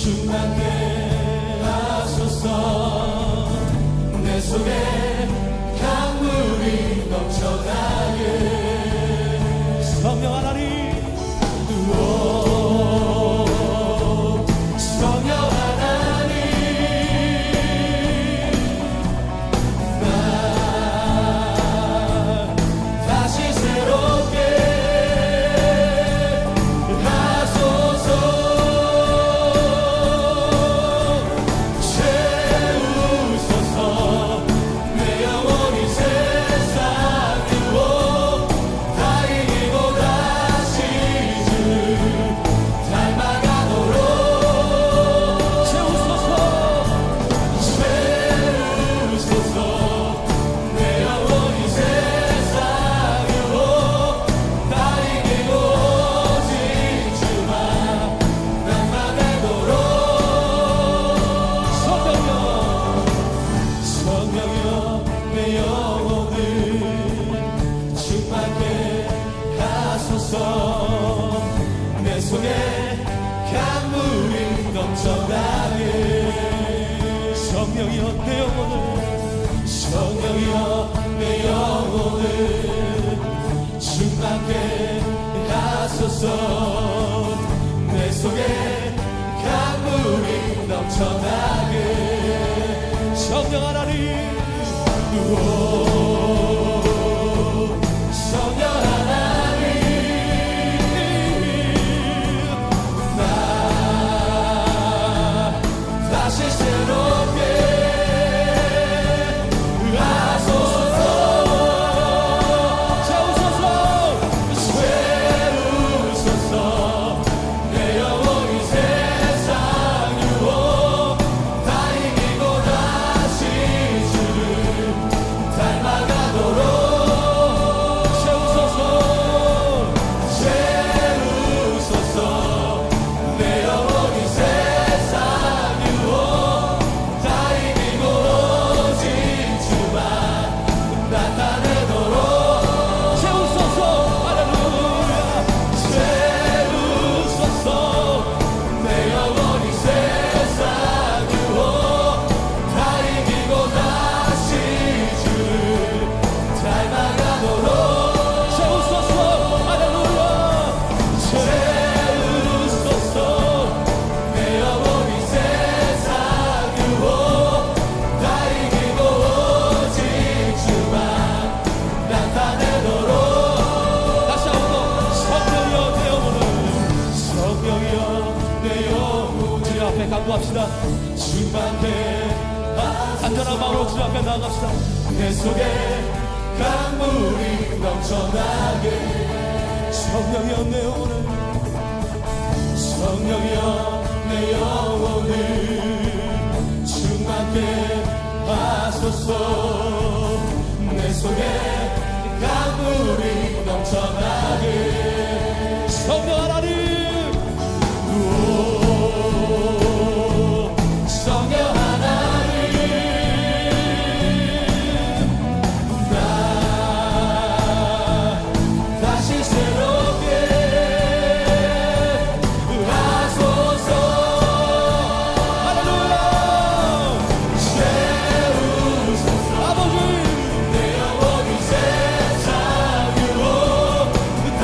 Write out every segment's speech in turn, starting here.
충만케 하소서. 내 속에 강물이 넘쳐나게. 성령 하나님, 성령 하나님, 나 다시 새롭게 하소서. 채우소서. 내 영혼이 세상 유혹 다 이기고 다시 주 닮아가도록. 채우소서. 채우소서. 내 영혼이 세상 유혹 다 이기고 오직 주만 나타내도록. 성령여, 성령여, 내 영혼을 충만케 하소서. 내 속에 강물이 넘쳐나게. 성령여, 내 영혼을, 성령여, 내 영혼을 충만케 하소서. 내 속에 강물이 넘쳐나게. 성령 하나님, 성령 하나님, 나 다시 새롭게 하소서. 채우소서. 채우소서. 내 영혼이 세상 유혹 다 이기고 다시 주를 닮아가도록. 채우소서. 채우소서. 내 영혼이 세상 유혹 다 이기고 오직 주만 나타내도록. 채우소서. 할렐루야. 채우소서. 내 영혼이 세상 유혹 다 이기고 다시 주를 닮아가도록. 채우소서. 할렐루야. 채우소서. 내 영혼이 세상 유혹 다 이기고 오직 주만 나타내도록. 다시 한번 성령여, 내 영혼을, 성령여, 내 영혼을 주님 앞에 간구합시다. 충만케 간절한 마음으로 주님 앞에 나아갑시다. 내 속에 강물이 넘쳐나게. 성령여, 내 영혼을, 성령여, 내 영혼을 충만케 하소서. 내 속에 강물이 넘쳐나게. 성령 하나님, 성령 하나님, 나 다시 새롭게 하소서. 할렐루야. 채우소서. 아버지, 내 영혼이 세상 유혹 다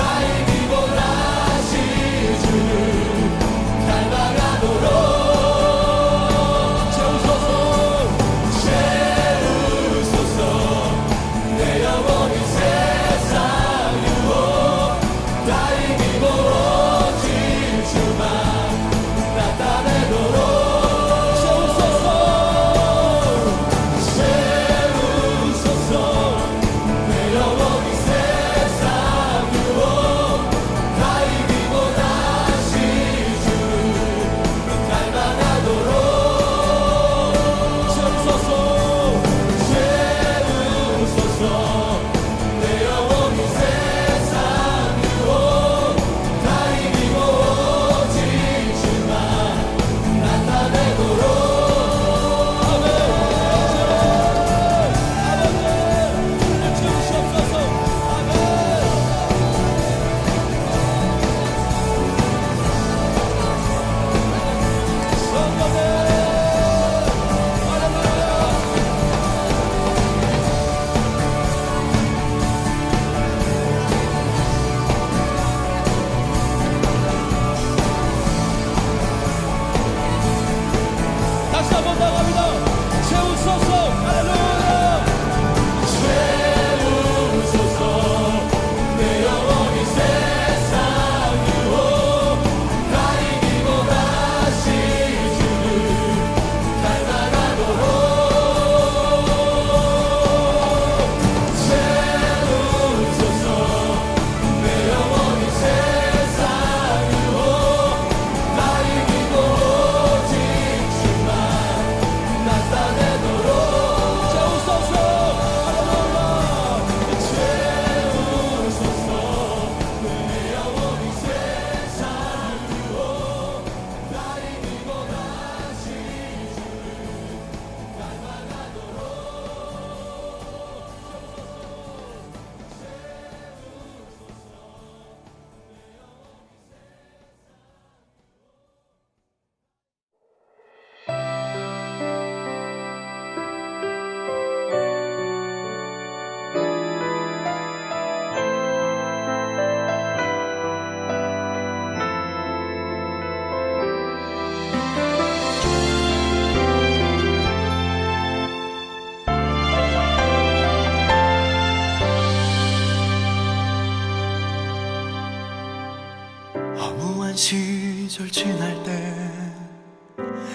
시절 지날 때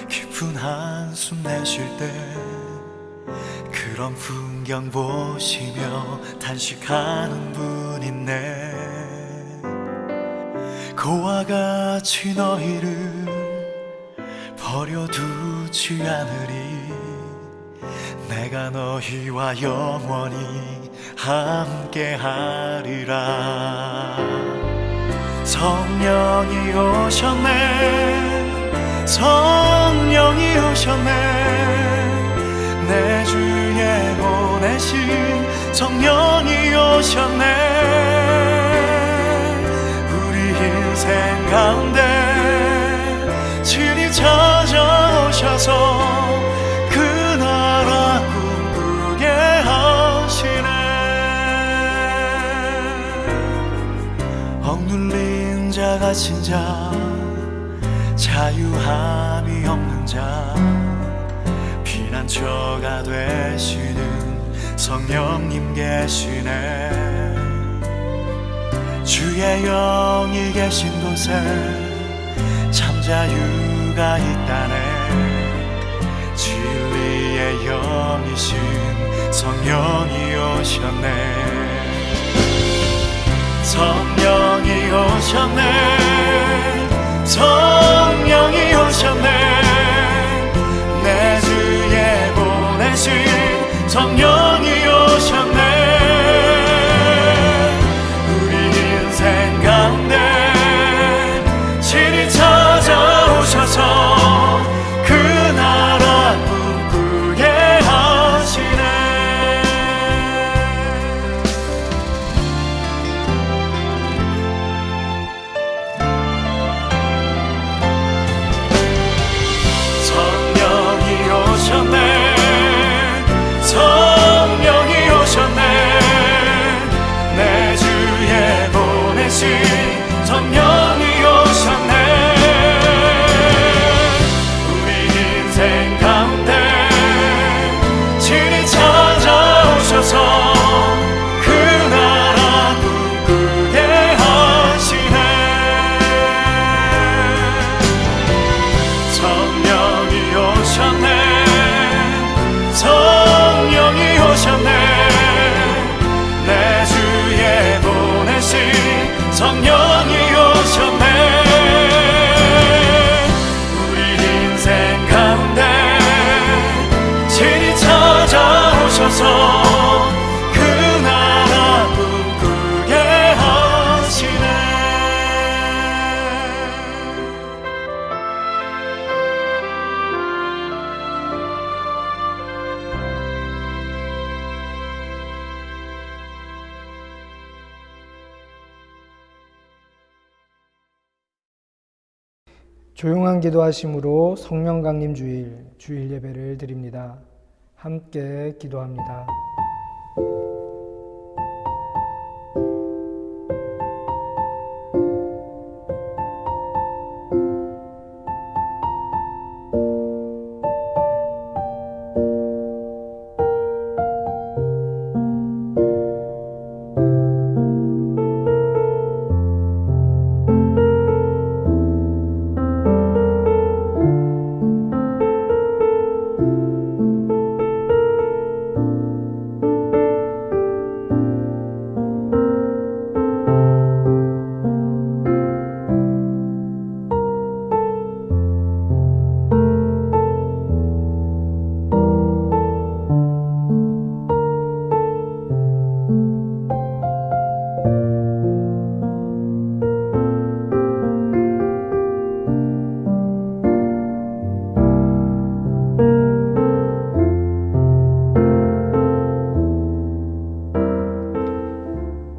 깊은 한숨 내쉴 때 그런 풍경 보시며 단식하는 분 있네. 그와 같이 너희를 버려두지 않으리. 내가 너희와 영원히 함께하리라. 성령이 오셨네, 성령이 오셨네, 내 주에 보내신 성령이 오셨네. 우리 인생 가운데 친히 찾아오셔서 그 나라 꿈꾸게 하시네. 억눌린 자 갇힌 자 자유함이 없는 자 피난처가 되시는 성령님 계시네. 주의 영이 계신 곳에 참 자유가 있다네. 진리의 영이신 성령이 오셨네. 성령이 오셨네, 성령이 오셨네, 내 주에 보내신 성령이 오셨네. 우리 인생 가운데 친히 찾아오셔서 그 나라 꿈꾸게 하시네. 성령이 오셨네, 내 주에 보내신 성령이 오셨네. 우리 인생 가운데 친히 찾아오셔서 그 나라 꿈꾸게 하시네. 성령이 오셨네, 성령이 오셨네, 내 주에 보내신 성령이 오셨네. 우리 인생 가운데 친히 찾아오셔서 그 나라 꿈꾸게 하시네. 조용한 기도하심으로 성령 강림 주일 예배를 드립니다. 함께 기도합니다.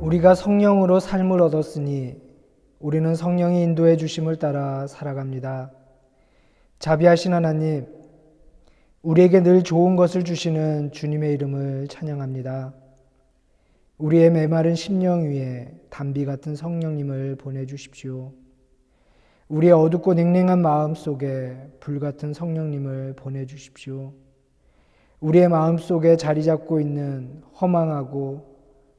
우리가 성령으로 삶을 얻었으니 우리는 성령이 인도해 주심을 따라 살아갑니다. 자비하신 하나님, 우리에게 늘 좋은 것을 주시는 주님의 이름을 찬양합니다. 우리의 메마른 심령 위에 단비 같은 성령님을 보내주십시오. 우리의 어둡고 냉랭한 마음 속에 불같은 성령님을 보내주십시오. 우리의 마음 속에 자리 잡고 있는 허망하고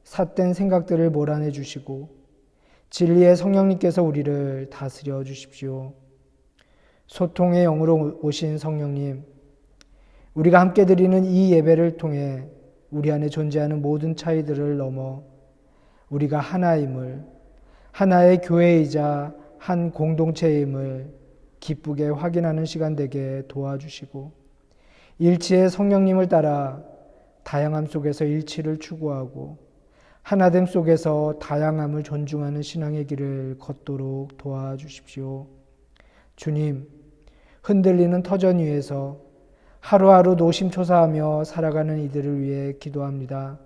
삿된 생각들을 몰아내 주시고 진리의 성령님께서 우리를 다스려 주십시오. 소통의 영으로 오신 성령님, 우리가 함께 드리는 이 예배를 통해 우리 안에 존재하는 모든 차이들을 넘어 우리가 하나임을, 하나의 교회이자 한 공동체임을 기쁘게 확인하는 시간 되게 도와주시고, 일치의 성령님을 따라 다양함 속에서 일치를 추구하고 하나됨 속에서 다양함을 존중하는 신앙의 길을 걷도록 도와주십시오. 주님, 흔들리는 터전 위에서 하루하루 노심초사하며 살아가는 이들을 위해 기도합니다.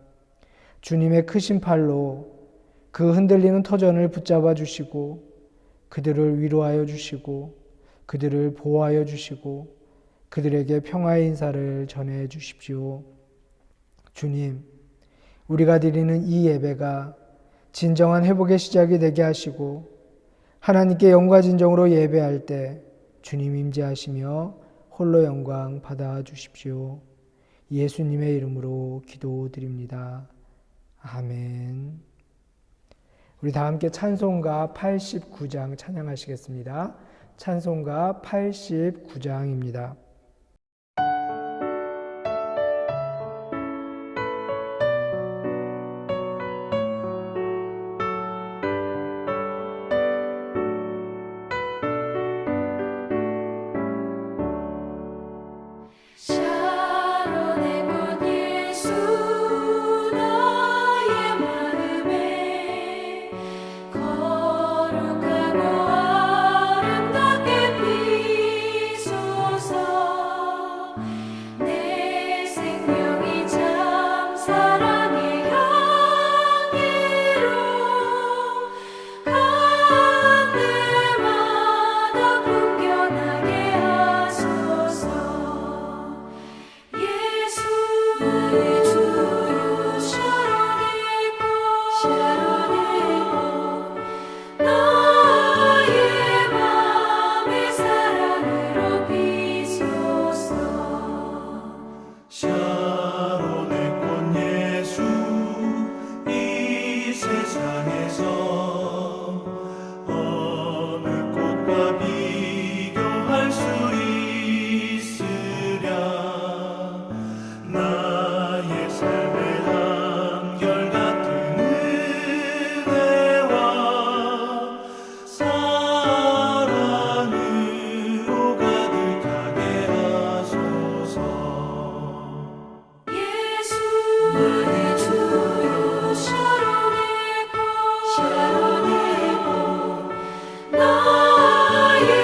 주님의 크신 팔로 그 흔들리는 터전을 붙잡아 주시고 그들을 위로하여 주시고 그들을 보호하여 주시고 그들에게 평화의 인사를 전해 주십시오. 주님, 우리가 드리는 이 예배가 진정한 회복의 시작이 되게 하시고 하나님께 영과 진정으로 예배할 때 주님 임재하시며 홀로 영광 받아 주십시오. 예수님의 이름으로 기도드립니다. 아멘. 우리 다 함께 찬송가 89장 찬양하시겠습니다. 찬송가 89장입니다. 샤론의 꽃 예수 나의 마음에 거룩하고 아름답게 피소서. 내 생명이 참 사랑의 향기로 간 데마다 풍겨나게 하소서. 예수의 주요 샤론의 꽃 나의 맘의 사랑으로 비소서. 샤론의 꽃 예수 이 세상에서 어느 꽃과 비교할 수 있으랴. 나의 삶의 한결같은 은혜와 사랑으로 가득하게 하소서. 예수의 주요 샤론의 꽃 나의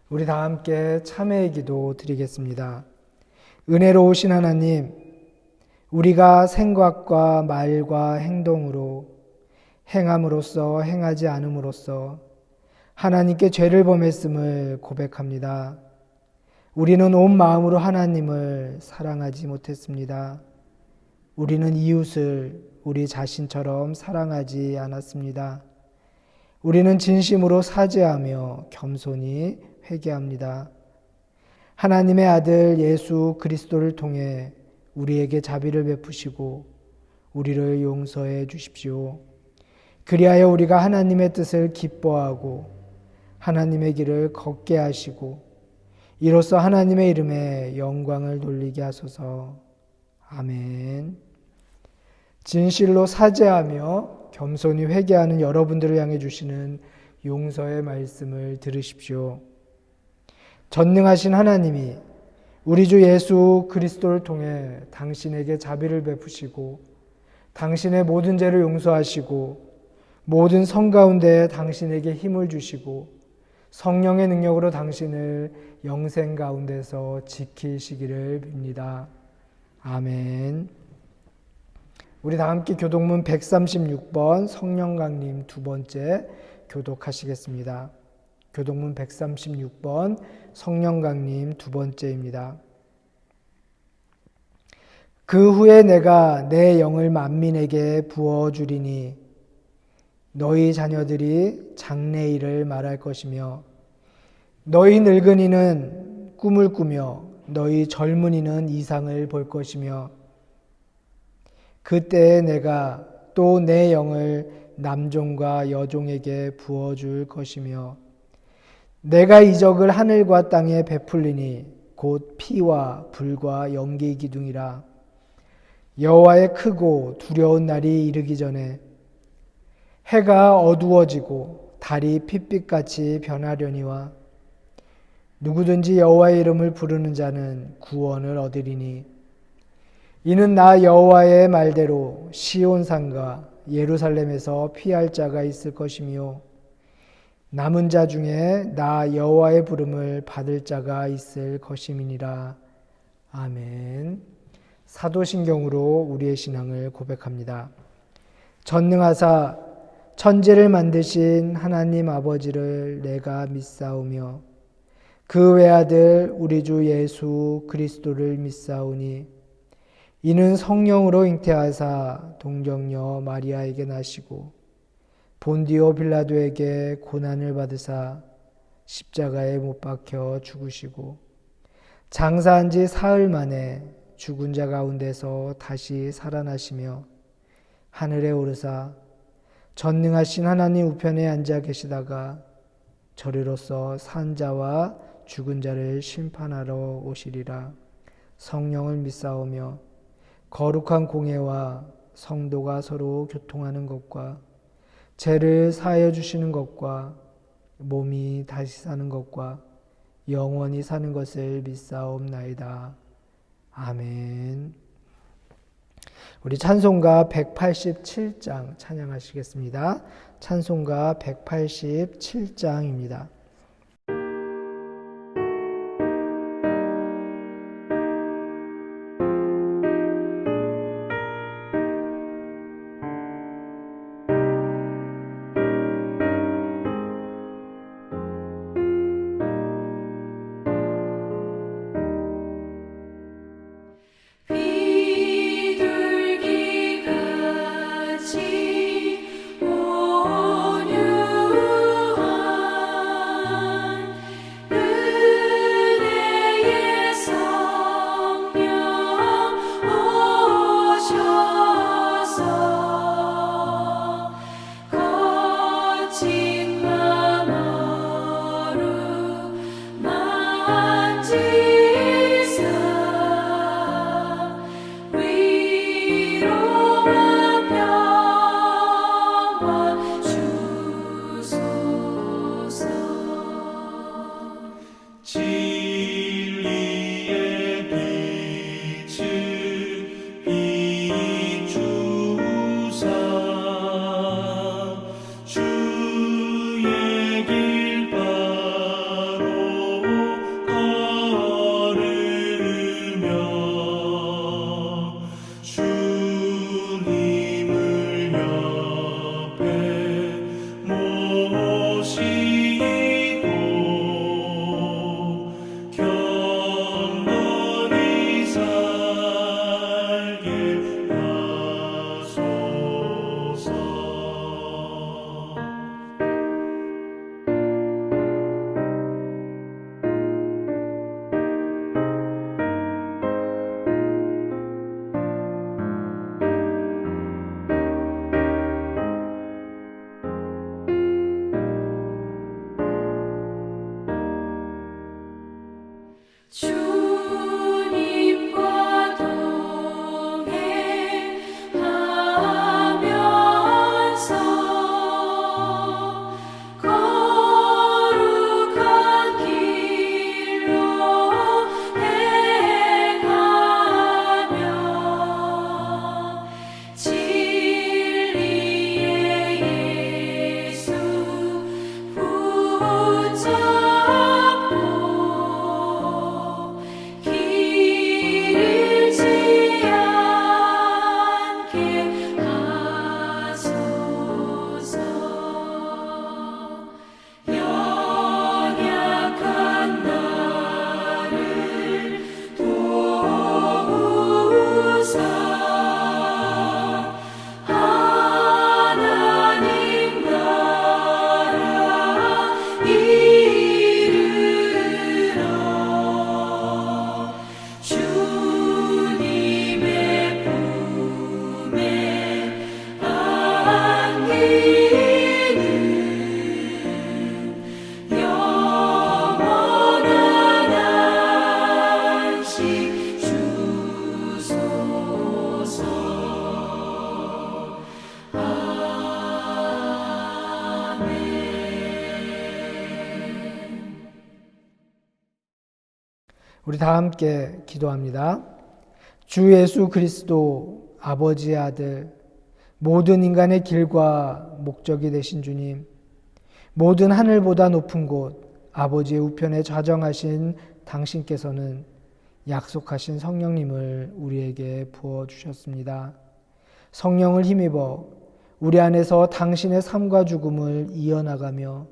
우리 다 함께 참회의 기도 드리겠습니다. 은혜로우신 하나님, 우리가 생각과 말과 행동으로 행함으로써 행하지 않음으로써 하나님께 죄를 범했음을 고백합니다. 우리는 온 마음으로 하나님을 사랑하지 못했습니다. 우리는 이웃을 우리 자신처럼 사랑하지 않았습니다. 우리는 진심으로 사죄하며 겸손히 회개합니다. 하나님의 아들 예수 그리스도를 통해 우리에게 자비를 베푸시고 우리를 용서해 주십시오. 그리하여 우리가 하나님의 뜻을 기뻐하고 하나님의 길을 걷게 하시고 이로써 하나님의 이름에 영광을 돌리게 하소서. 아멘. 진실로 사죄하며 겸손히 회개하는 여러분들을 향해 주시는 용서의 말씀을 들으십시오. 전능하신 하나님이 우리 주 예수 그리스도를 통해 당신에게 자비를 베푸시고 당신의 모든 죄를 용서하시고 모든 성 가운데 당신에게 힘을 주시고 성령의 능력으로 당신을 영생 가운데서 지키시기를 빕니다. 아멘. 우리 다 함께 교독문 136번 성령강림 두 번째 교독하시겠습니다. 교독문 136번 성령강림 두 번째입니다. 그 후에 내가 내 영을 만민에게 부어주리니 너희 자녀들이 장래일을 말할 것이며 너희 늙은이는 꿈을 꾸며 너희 젊은이는 이상을 볼 것이며 그때에 내가 또 내 영을 남종과 여종에게 부어줄 것이며 내가 이적을 하늘과 땅에 베풀리니 곧 피와 불과 연기 기둥이라. 여호와의 크고 두려운 날이 이르기 전에 해가 어두워지고 달이 핏빛같이 변하려니와 누구든지 여호와의 이름을 부르는 자는 구원을 얻으리니 이는 나 여호와의 말대로 시온산과 예루살렘에서 피할 자가 있을 것이며 남은 자 중에 나 여호와의 부름을 받을 자가 있을 것임이니라. 아멘. 사도신경으로 우리의 신앙을 고백합니다. 전능하사 천지를 만드신 하나님 아버지를 내가 믿사오며 그 외아들 우리 주 예수 그리스도를 믿사오니 이는 성령으로 잉태하사 동정녀 마리아에게 나시고 본디오 빌라도에게 고난을 받으사 십자가에 못 박혀 죽으시고 장사한 지 사흘 만에 죽은 자 가운데서 다시 살아나시며 하늘에 오르사 전능하신 하나님 우편에 앉아 계시다가 저리로서 산 자와 죽은 자를 심판하러 오시리라. 성령을 믿사오며 거룩한 공예와 성도가 서로 교통하는 것과 죄를 사하여 주시는 것과 몸이 다시 사는 것과 영원히 사는 것을 믿사옵나이다. 아멘. 우리 찬송가 187장 찬양하시겠습니다. 찬송가 187장입니다. 비둘기같이 온유한 주님과 동행하면서 거룩한 길로 행하며 진리의 예수 붙잡고 길지 않게 하소서. 연약한 나를 도우사 하나님 나라 이르러 주님의 품에 안기는 영원한 안식 주소서. 우리 다 함께 기도합니다. 주 예수 그리스도 아버지의 아들, 모든 인간의 길과 목적이 되신 주님, 모든 하늘보다 높은 곳 아버지의 우편에 좌정하신 당신께서는 약속하신 성령님을 우리에게 부어주셨습니다. 성령을 힘입어 우리 안에서 당신의 삶과 죽음을 이어나가며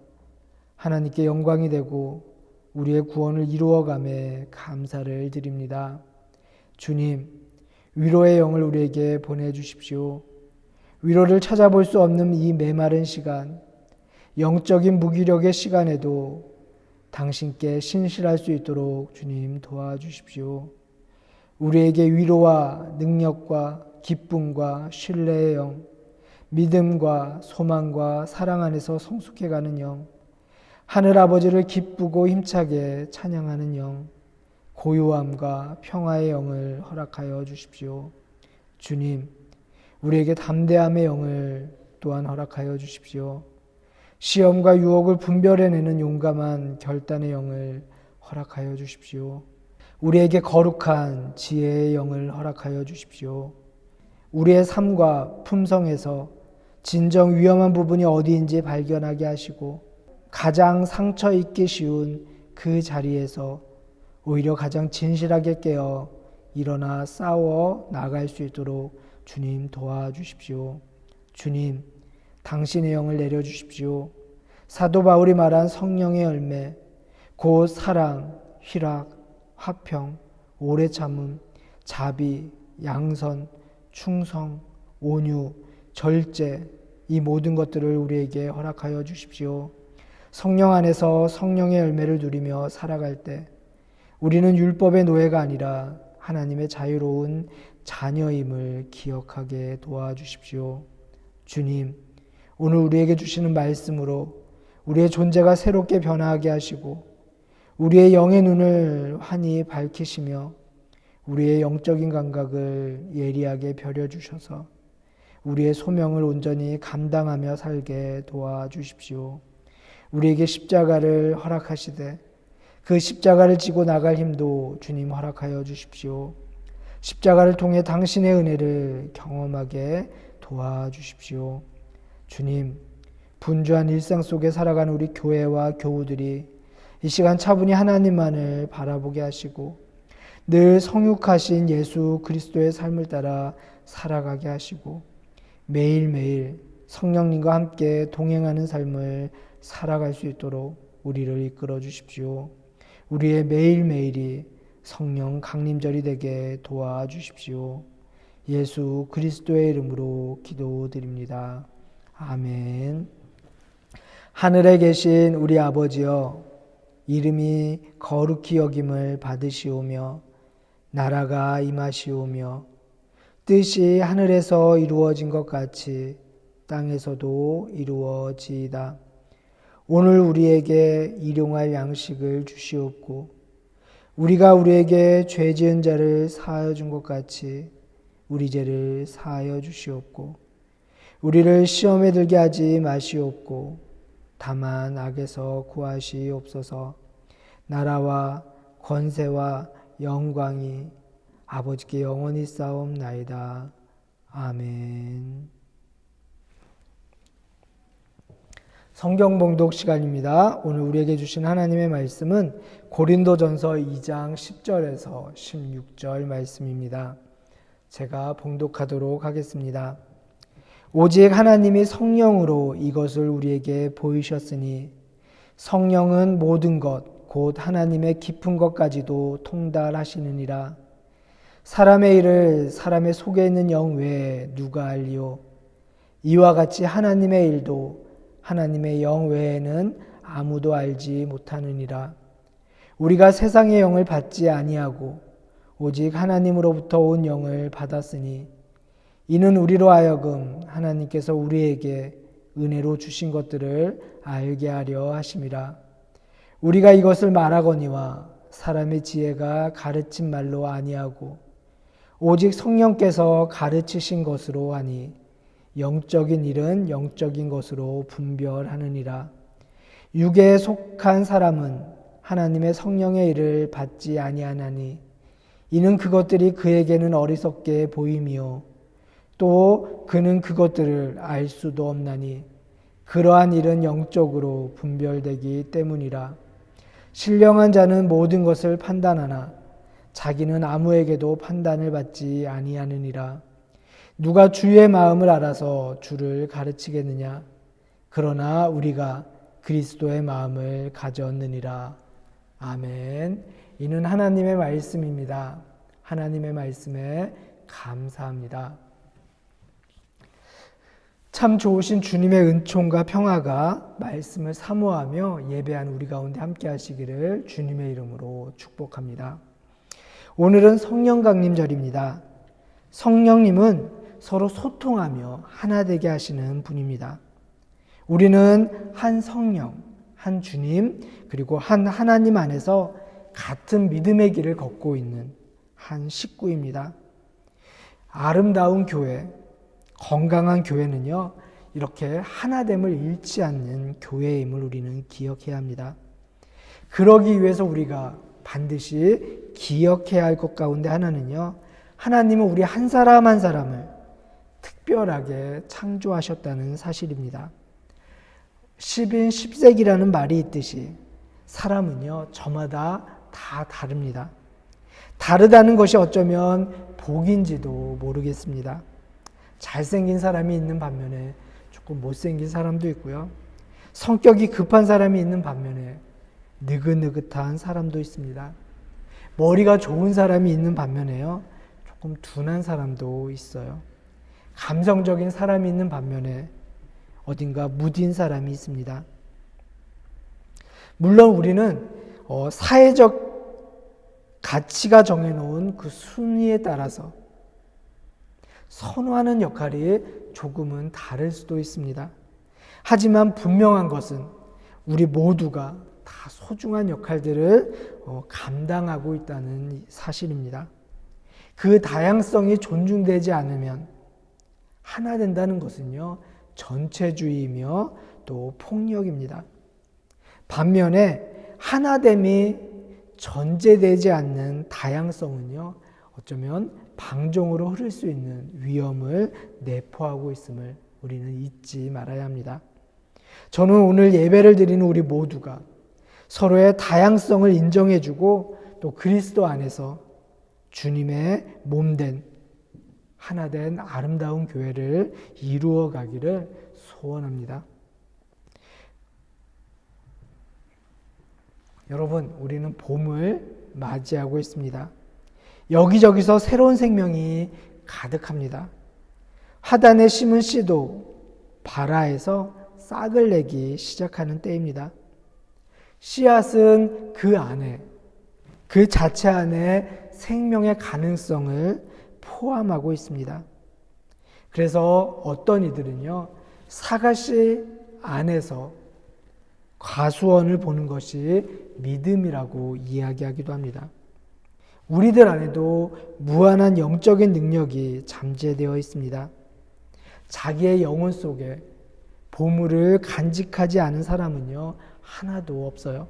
하나님께 영광이 되고 우리의 구원을 이루어감에 감사를 드립니다. 주님, 위로의 영을 우리에게 보내주십시오. 위로를 찾아볼 수 없는 이 메마른 시간, 영적인 무기력의 시간에도 당신께 신실할 수 있도록 주님 도와주십시오. 우리에게 위로와 능력과 기쁨과 신뢰의 영, 믿음과 소망과 사랑 안에서 성숙해가는 영, 하늘아버지를 기쁘고 힘차게 찬양하는 영, 고요함과 평화의 영을 허락하여 주십시오. 주님, 우리에게 담대함의 영을 또한 허락하여 주십시오. 시험과 유혹을 분별해내는 용감한 결단의 영을 허락하여 주십시오. 우리에게 거룩한 지혜의 영을 허락하여 주십시오. 우리의 삶과 품성에서 진정 위험한 부분이 어디인지 발견하게 하시고 가장 상처 입기 쉬운 그 자리에서 오히려 가장 진실하게 깨어 일어나 싸워 나갈 수 있도록 주님 도와주십시오. 주님, 당신의 영을 내려주십시오. 사도 바울이 말한 성령의 열매, 곧 사랑, 희락, 화평, 오래 참음, 자비, 양선, 충성, 온유, 절제, 이 모든 것들을 우리에게 허락하여 주십시오. 성령 안에서 성령의 열매를 누리며 살아갈 때 우리는 율법의 노예가 아니라 하나님의 자유로운 자녀임을 기억하게 도와주십시오. 주님, 오늘 우리에게 주시는 말씀으로 우리의 존재가 새롭게 변화하게 하시고 우리의 영의 눈을 환히 밝히시며 우리의 영적인 감각을 예리하게 벼려주셔서 우리의 소명을 온전히 감당하며 살게 도와주십시오. 우리에게 십자가를 허락하시되 그 십자가를 지고 나갈 힘도 주님 허락하여 주십시오. 십자가를 통해 당신의 은혜를 경험하게 도와주십시오. 주님, 분주한 일상 속에 살아가는 우리 교회와 교우들이 이 시간 차분히 하나님만을 바라보게 하시고 늘 성육하신 예수 그리스도의 삶을 따라 살아가게 하시고 매일매일 성령님과 함께 동행하는 삶을 살아갈 수 있도록 우리를 이끌어 주십시오. 우리의 매일매일이 성령 강림절이 되게 도와주십시오. 예수 그리스도의 이름으로 기도드립니다. 아멘. 하늘에 계신 우리 아버지여, 이름이 거룩히 여김을 받으시오며 나라가 임하시오며 뜻이 하늘에서 이루어진 것 같이 땅에서도 이루어지이다. 오늘 우리에게 일용할 양식을 주시옵고 우리가 우리에게 죄 지은 자를 사하여 준 것 같이 우리 죄를 사하여 주시옵고 우리를 시험에 들게 하지 마시옵고 다만 악에서 구하시옵소서. 나라와 권세와 영광이 아버지께 영원히 싸움나이다. 아멘. 성경 봉독 시간입니다. 오늘 우리에게 주신 하나님의 말씀은 고린도전서 2장 10절에서 16절 말씀입니다. 제가 봉독하도록 하겠습니다. 오직 하나님이 성령으로 이것을 우리에게 보이셨으니 성령은 모든 것 곧 하나님의 깊은 것까지도 통달하시느니라. 사람의 일을 사람의 속에 있는 영 외에 누가 알리요? 이와 같이 하나님의 일도 하나님의 영 외에는 아무도 알지 못하느니라. 우리가 세상의 영을 받지 아니하고 오직 하나님으로부터 온 영을 받았으니 이는 우리로 하여금 하나님께서 우리에게 은혜로 주신 것들을 알게 하려 하심이라. 우리가 이것을 말하거니와 사람의 지혜가 가르친 말로 아니하고 오직 성령께서 가르치신 것으로 하니 영적인 일은 영적인 것으로 분별하느니라. 육에 속한 사람은 하나님의 성령의 일을 받지 아니하나니 이는 그것들이 그에게는 어리석게 보임이요 또 그는 그것들을 알 수도 없나니 그러한 일은 영적으로 분별되기 때문이라. 신령한 자는 모든 것을 판단하나 자기는 아무에게도 판단을 받지 아니하느니라. 누가 주의 마음을 알아서 주를 가르치겠느냐? 그러나 우리가 그리스도의 마음을 가졌느니라. 아멘. 이는 하나님의 말씀입니다. 하나님의 말씀에 감사합니다. 참 좋으신 주님의 은총과 평화가 말씀을 사모하며 예배한 우리 가운데 함께 하시기를 주님의 이름으로 축복합니다. 오늘은 성령 강림절입니다. 성령님은 서로 소통하며 하나 되게 하시는 분입니다. 우리는 한 성령, 한 주님, 그리고 한 하나님 안에서 같은 믿음의 길을 걷고 있는 한 식구입니다. 아름다운 교회, 건강한 교회는요, 이렇게 하나됨을 잃지 않는 교회임을 우리는 기억해야 합니다. 그러기 위해서 우리가 반드시 기억해야 할 것 가운데 하나는요, 하나님은 우리 한 사람 한 사람을 특별하게 창조하셨다는 사실입니다. 10인 10색이라는 말이 있듯이 사람은요, 저마다 다 다릅니다. 다르다는 것이 어쩌면 복인지도 모르겠습니다. 잘생긴 사람이 있는 반면에 조금 못생긴 사람도 있고요. 성격이 급한 사람이 있는 반면에 느긋느긋한 사람도 있습니다. 머리가 좋은 사람이 있는 반면에요, 조금 둔한 사람도 있어요. 감성적인 사람이 있는 반면에 어딘가 무딘 사람이 있습니다. 물론 우리는 사회적 가치가 정해놓은 그 순위에 따라서 선호하는 역할이 조금은 다를 수도 있습니다. 하지만 분명한 것은 우리 모두가 다 소중한 역할들을 감당하고 있다는 사실입니다. 그 다양성이 존중되지 않으면 하나 된다는 것은요, 전체주의이며 또 폭력입니다. 반면에 하나됨이 전제되지 않는 다양성은요, 어쩌면 방종으로 흐를 수 있는 위험을 내포하고 있음을 우리는 잊지 말아야 합니다. 저는 오늘 예배를 드리는 우리 모두가 서로의 다양성을 인정해주고 또 그리스도 안에서 주님의 몸된 하나된 아름다운 교회를 이루어 가기를 소원합니다. 여러분, 우리는 봄을 맞이하고 있습니다. 여기저기서 새로운 생명이 가득합니다. 화단에 심은 씨도 발아에서 싹을 내기 시작하는 때입니다. 씨앗은 그 안에, 그 자체 안에 생명의 가능성을 포함하고 있습니다. 그래서 어떤 이들은요, 사과씨 안에서 과수원을 보는 것이 믿음이라고 이야기하기도 합니다. 우리들 안에도 무한한 영적인 능력이 잠재되어 있습니다. 자기의 영혼 속에 보물을 간직하지 않은 사람은요, 하나도 없어요.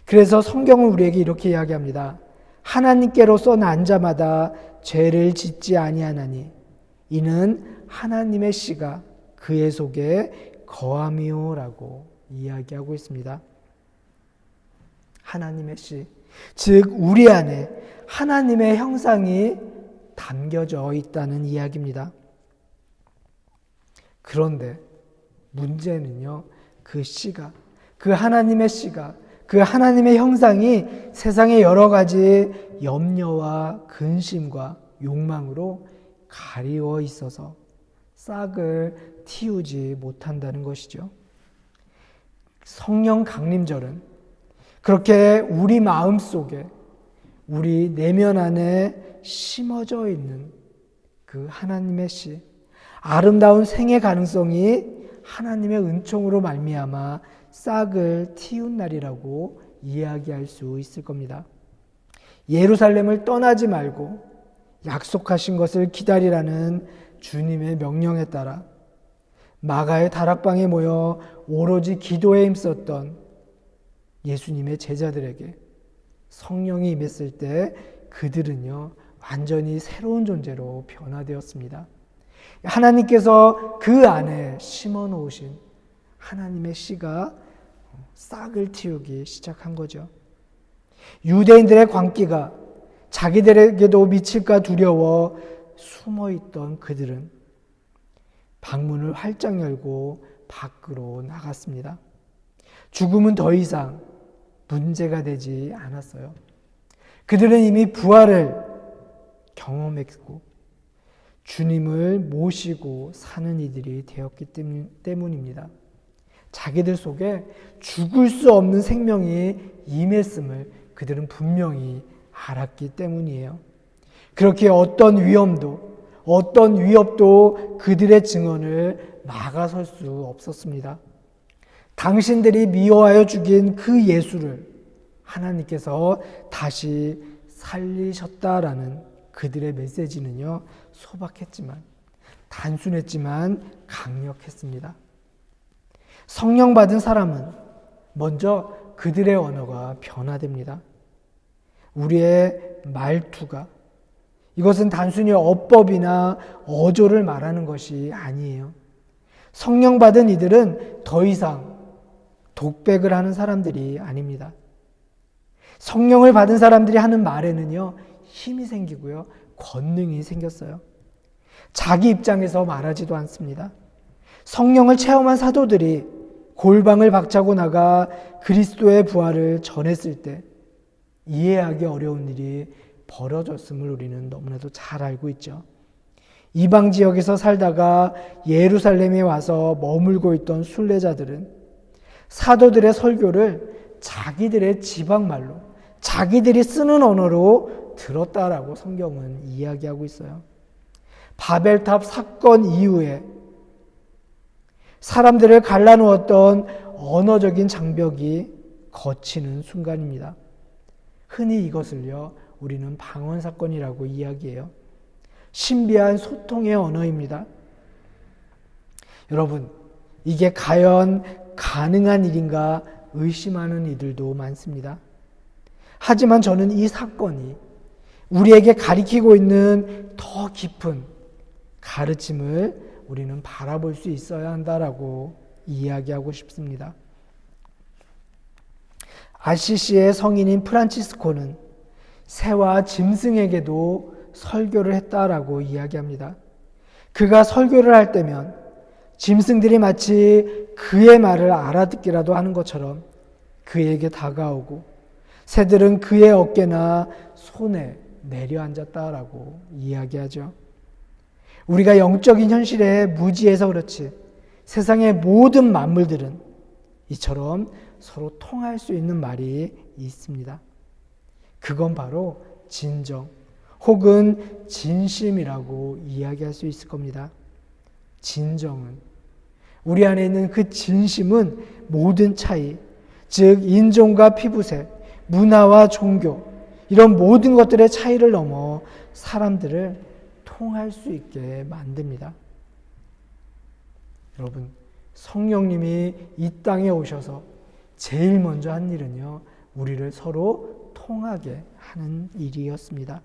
그래서 성경은 우리에게 이렇게 이야기합니다. 하나님께로서 난 자마다 죄를 짓지 아니하나니 이는 하나님의 씨가 그의 속에 거함이요라고 이야기하고 있습니다. 하나님의 씨, 즉 우리 안에 하나님의 형상이 담겨져 있다는 이야기입니다. 그런데 문제는요, 그 씨가, 그 하나님의 씨가, 그 하나님의 형상이 세상의 여러 가지 염려와 근심과 욕망으로 가리워 있어서 싹을 틔우지 못한다는 것이죠. 성령 강림절은 그렇게 우리 마음 속에, 우리 내면 안에 심어져 있는 그 하나님의 씨, 아름다운 생의 가능성이 하나님의 은총으로 말미암아 싹을 틔운 날이라고 이야기할 수 있을 겁니다. 예루살렘을 떠나지 말고 약속하신 것을 기다리라는 주님의 명령에 따라 마가의 다락방에 모여 오로지 기도에 힘썼던 예수님의 제자들에게 성령이 임했을 때 그들은요, 완전히 새로운 존재로 변화되었습니다. 하나님께서 그 안에 심어 놓으신 하나님의 씨가 싹을 틔우기 시작한 거죠. 유대인들의 광기가 자기들에게도 미칠까 두려워 숨어있던 그들은 방문을 활짝 열고 밖으로 나갔습니다. 죽음은 더 이상 문제가 되지 않았어요. 그들은 이미 부활을 경험했고 주님을 모시고 사는 이들이 되었기 때문입니다. 자기들 속에 죽을 수 없는 생명이 임했음을 그들은 분명히 알았기 때문이에요. 그렇게 어떤 위협도 그들의 증언을 막아설 수 없었습니다. 당신들이 미워하여 죽인 그 예수를 하나님께서 다시 살리셨다라는 그들의 메시지는요, 소박했지만, 단순했지만 강력했습니다. 성령 받은 사람은 먼저 그들의 언어가 변화됩니다. 우리의 말투가, 이것은 단순히 어법이나 어조를 말하는 것이 아니에요. 성령 받은 이들은 더 이상 독백을 하는 사람들이 아닙니다. 성령을 받은 사람들이 하는 말에는요, 힘이 생기고요, 권능이 생겼어요. 자기 입장에서 말하지도 않습니다. 성령을 체험한 사도들이 골방을 박차고 나가 그리스도의 부활을 전했을 때 이해하기 어려운 일이 벌어졌음을 우리는 너무나도 잘 알고 있죠. 이방 지역에서 살다가 예루살렘에 와서 머물고 있던 순례자들은 사도들의 설교를 자기들의 지방말로, 자기들이 쓰는 언어로 들었다라고 성경은 이야기하고 있어요. 바벨탑 사건 이후에 사람들을 갈라놓았던 언어적인 장벽이 걷히는 순간입니다. 흔히 이것을요, 우리는 방언 사건이라고 이야기해요. 신비한 소통의 언어입니다. 여러분, 이게 과연 가능한 일인가 의심하는 이들도 많습니다. 하지만 저는 이 사건이 우리에게 가리키고 있는 더 깊은 가르침을 우리는 바라볼 수 있어야 한다라고 이야기하고 싶습니다. 아시시의 성인인 프란치스코는 새와 짐승에게도 설교를 했다라고 이야기합니다. 그가 설교를 할 때면 짐승들이 마치 그의 말을 알아듣기라도 하는 것처럼 그에게 다가오고 새들은 그의 어깨나 손에 내려앉았다라고 이야기하죠. 우리가 영적인 현실에 무지해서 그렇지 세상의 모든 만물들은 이처럼 서로 통할 수 있는 말이 있습니다. 그건 바로 진정 혹은 진심이라고 이야기할 수 있을 겁니다. 진정은, 우리 안에 있는 그 진심은 모든 차이, 즉 인종과 피부색, 문화와 종교, 이런 모든 것들의 차이를 넘어 사람들을 통할 수 있게 만듭니다. 여러분, 성령님이 이 땅에 오셔서 제일 먼저 한 일은요, 우리를 서로 통하게 하는 일이었습니다.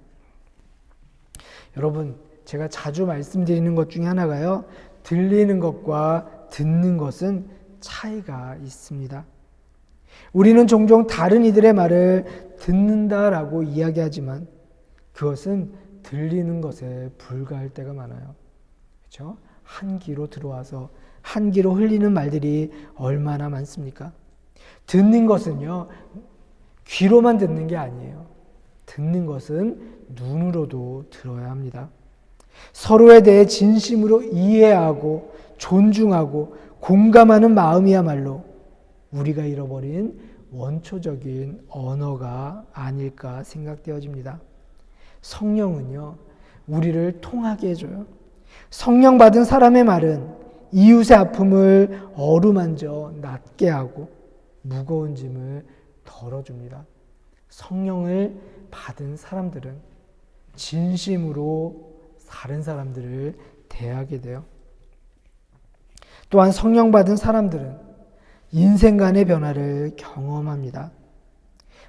여러분, 제가 자주 말씀드리는 것 중에 하나가요, 들리는 것과 듣는 것은 차이가 있습니다. 우리는 종종 다른 이들의 말을 듣는다라고 이야기하지만 그것은 들리는 것에 불과할 때가 많아요. 그렇죠? 한 귀로 들어와서 한 귀로 흘리는 말들이 얼마나 많습니까? 듣는 것은요, 귀로만 듣는 게 아니에요. 듣는 것은 눈으로도 들어야 합니다. 서로에 대해 진심으로 이해하고 존중하고 공감하는 마음이야말로 우리가 잃어버린 원초적인 언어가 아닐까 생각되어집니다. 성령은요, 우리를 통하게 해줘요. 성령 받은 사람의 말은 이웃의 아픔을 어루만져 낫게 하고 무거운 짐을 덜어줍니다. 성령을 받은 사람들은 진심으로 다른 사람들을 대하게 돼요. 또한 성령 받은 사람들은 인생관의 변화를 경험합니다.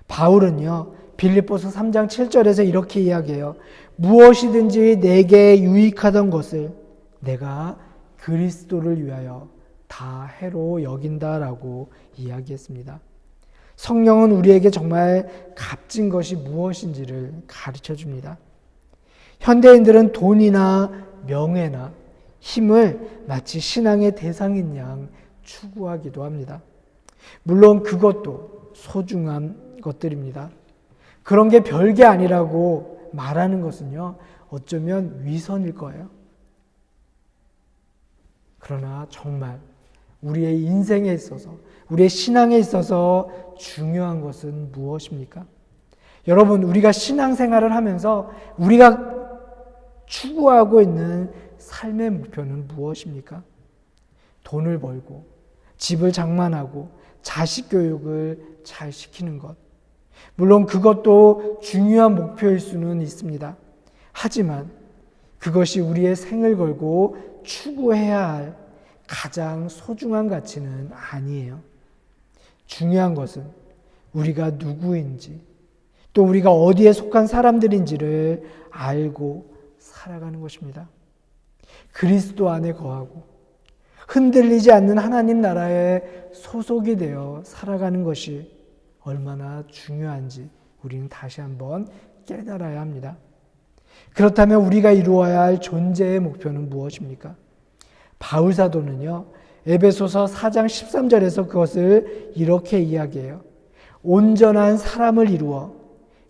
바울은요, 빌립보서 3장 7절에서 이렇게 이야기해요. 무엇이든지 내게 유익하던 것을 내가 그리스도를 위하여 다 해로 여긴다라고 이야기했습니다. 성령은 우리에게 정말 값진 것이 무엇인지를 가르쳐 줍니다. 현대인들은 돈이나 명예나 힘을 마치 신앙의 대상인 양 추구하기도 합니다. 물론 그것도 소중한 것들입니다. 그런 게 별게 아니라고 말하는 것은요, 어쩌면 위선일 거예요. 그러나 정말 우리의 인생에 있어서, 우리의 신앙에 있어서 중요한 것은 무엇입니까? 여러분, 우리가 신앙생활을 하면서 우리가 추구하고 있는 삶의 목표는 무엇입니까? 돈을 벌고 집을 장만하고 자식 교육을 잘 시키는 것. 물론 그것도 중요한 목표일 수는 있습니다. 하지만 그것이 우리의 생을 걸고 추구해야 할 가장 소중한 가치는 아니에요. 중요한 것은 우리가 누구인지, 또 우리가 어디에 속한 사람들인지를 알고 살아가는 것입니다. 그리스도 안에 거하고 흔들리지 않는 하나님 나라에 소속이 되어 살아가는 것이 얼마나 중요한지 우리는 다시 한번 깨달아야 합니다. 그렇다면 우리가 이루어야 할 존재의 목표는 무엇입니까? 바울 사도는요, 에베소서 4장 13절에서 그것을 이렇게 이야기해요. 온전한 사람을 이루어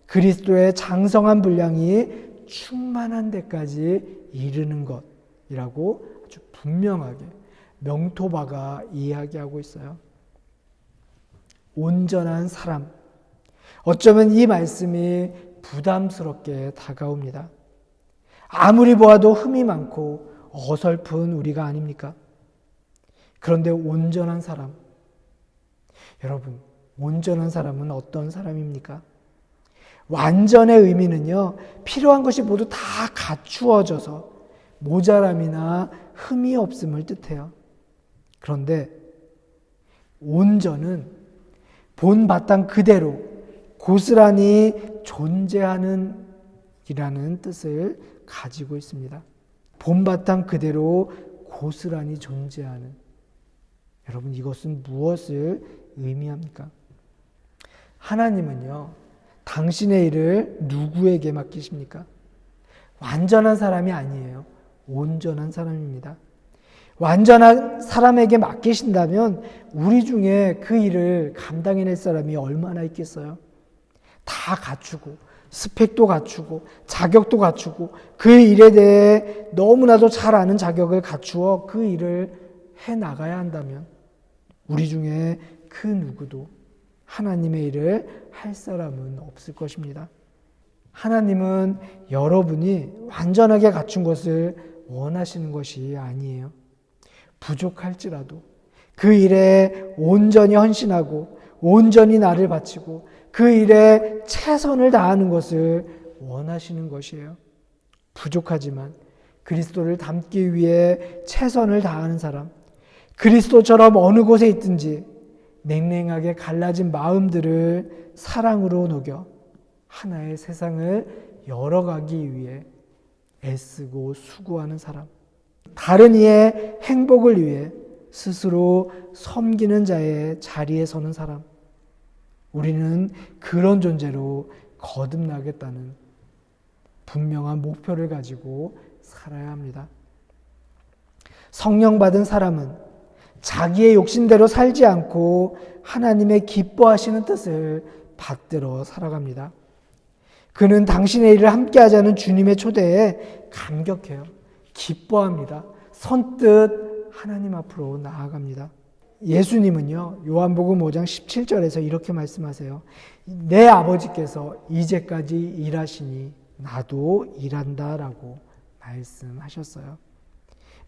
그리스도의 장성한 분량이 충만한 데까지 이르는 것이라고 아주 분명하게 명토바가 이야기하고 있어요. 온전한 사람. 어쩌면 이 말씀이 부담스럽게 다가옵니다. 아무리 보아도 흠이 많고 어설픈 우리가 아닙니까? 그런데 온전한 사람. 여러분, 온전한 사람은 어떤 사람입니까? 완전의 의미는요, 필요한 것이 모두 다 갖추어져서 모자람이나 흠이 없음을 뜻해요. 그런데 온전은 본바탕 그대로 고스란히 존재하는 이라는 뜻을 가지고 있습니다. 본바탕 그대로 고스란히 존재하는. 여러분, 이것은 무엇을 의미합니까? 하나님은요, 당신의 일을 누구에게 맡기십니까? 완전한 사람이 아니에요. 온전한 사람입니다. 완전한 사람에게 맡기신다면 우리 중에 그 일을 감당해낼 사람이 얼마나 있겠어요? 다 갖추고 스펙도 갖추고 자격도 갖추고 그 일에 대해 너무나도 잘 아는 자격을 갖추어 그 일을 해나가야 한다면 우리 중에 그 누구도 하나님의 일을 할 사람은 없을 것입니다. 하나님은 여러분이 완전하게 갖춘 것을 원하시는 것이 아니에요. 부족할지라도 그 일에 온전히 헌신하고 온전히 나를 바치고 그 일에 최선을 다하는 것을 원하시는 것이에요. 부족하지만 그리스도를 닮기 위해 최선을 다하는 사람, 그리스도처럼 어느 곳에 있든지 냉랭하게 갈라진 마음들을 사랑으로 녹여 하나의 세상을 열어가기 위해 애쓰고 수고하는 사람, 다른 이의 행복을 위해 스스로 섬기는 자의 자리에 서는 사람, 우리는 그런 존재로 거듭나겠다는 분명한 목표를 가지고 살아야 합니다. 성령 받은 사람은 자기의 욕심대로 살지 않고 하나님의 기뻐하시는 뜻을 받들어 살아갑니다. 그는 당신의 일을 함께하자는 주님의 초대에 감격해요. 기뻐합니다. 선뜻 하나님 앞으로 나아갑니다. 예수님은요, 요한복음 5장 17절에서 이렇게 말씀하세요. 내 아버지께서 이제까지 일하시니 나도 일한다 라고 말씀하셨어요.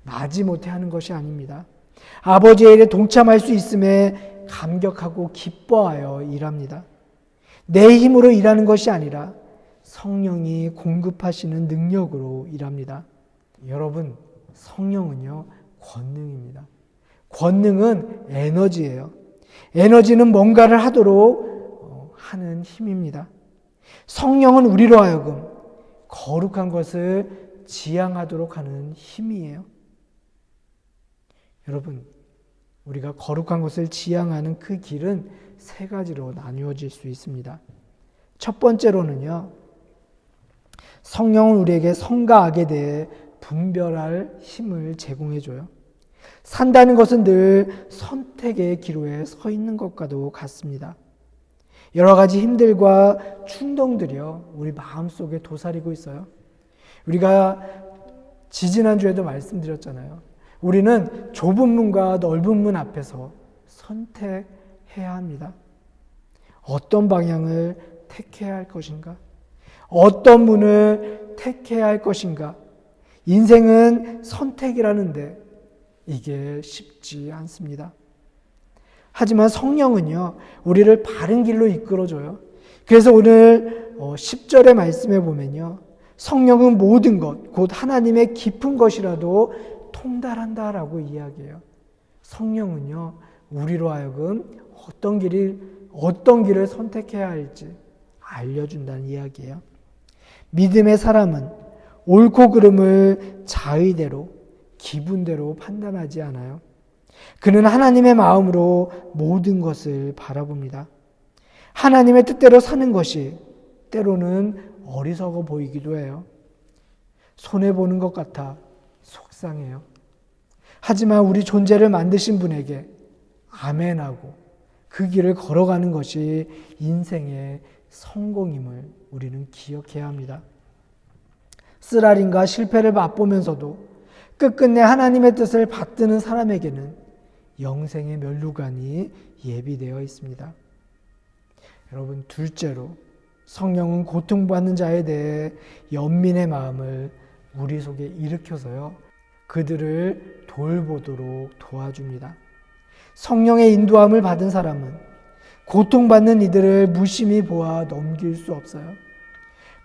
마지못해 하는 것이 아닙니다. 아버지의 일에 동참할 수 있음에 감격하고 기뻐하여 일합니다. 내 힘으로 일하는 것이 아니라 성령이 공급하시는 능력으로 일합니다. 여러분, 성령은요, 권능입니다. 권능은 에너지예요. 에너지는 뭔가를 하도록 하는 힘입니다. 성령은 우리로 하여금 거룩한 것을 지향하도록 하는 힘이에요. 여러분, 우리가 거룩한 것을 지향하는 그 길은 세 가지로 나누어질 수 있습니다. 첫 번째로는요, 성령은 우리에게 선과 악에 대해 분별할 힘을 제공해줘요. 산다는 것은 늘 선택의 기로에 서 있는 것과도 같습니다. 여러 가지 힘들과 충동들이요, 우리 마음속에 도사리고 있어요. 우리가 지지난주에도 말씀드렸잖아요. 우리는 좁은 문과 넓은 문 앞에서 선택해야 합니다. 어떤 방향을 택해야 할 것인가? 어떤 문을 택해야 할 것인가? 인생은 선택이라는데 이게 쉽지 않습니다. 하지만 성령은요, 우리를 바른 길로 이끌어줘요. 그래서 오늘 10절의 말씀에 보면요, 성령은 모든 것, 곧 하나님의 깊은 것이라도 통달한다라고 이야기해요. 성령은요, 우리로 하여금 어떤 길을 선택해야 할지 알려준다는 이야기예요. 믿음의 사람은 옳고 그름을 자의대로, 기분대로 판단하지 않아요. 그는 하나님의 마음으로 모든 것을 바라봅니다. 하나님의 뜻대로 사는 것이 때로는 어리석어 보이기도 해요. 손해보는 것 같아 속상해요. 하지만 우리 존재를 만드신 분에게 아멘하고 그 길을 걸어가는 것이 인생의 성공임을 우리는 기억해야 합니다. 쓰라림과 실패를 맛보면서도 끝끝내 하나님의 뜻을 받드는 사람에게는 영생의 면류관이 예비되어 있습니다. 여러분, 둘째로 성령은 고통받는 자에 대해 연민의 마음을 우리 속에 일으켜서요, 그들을 돌보도록 도와줍니다. 성령의 인도함을 받은 사람은 고통받는 이들을 무심히 보아 넘길 수 없어요.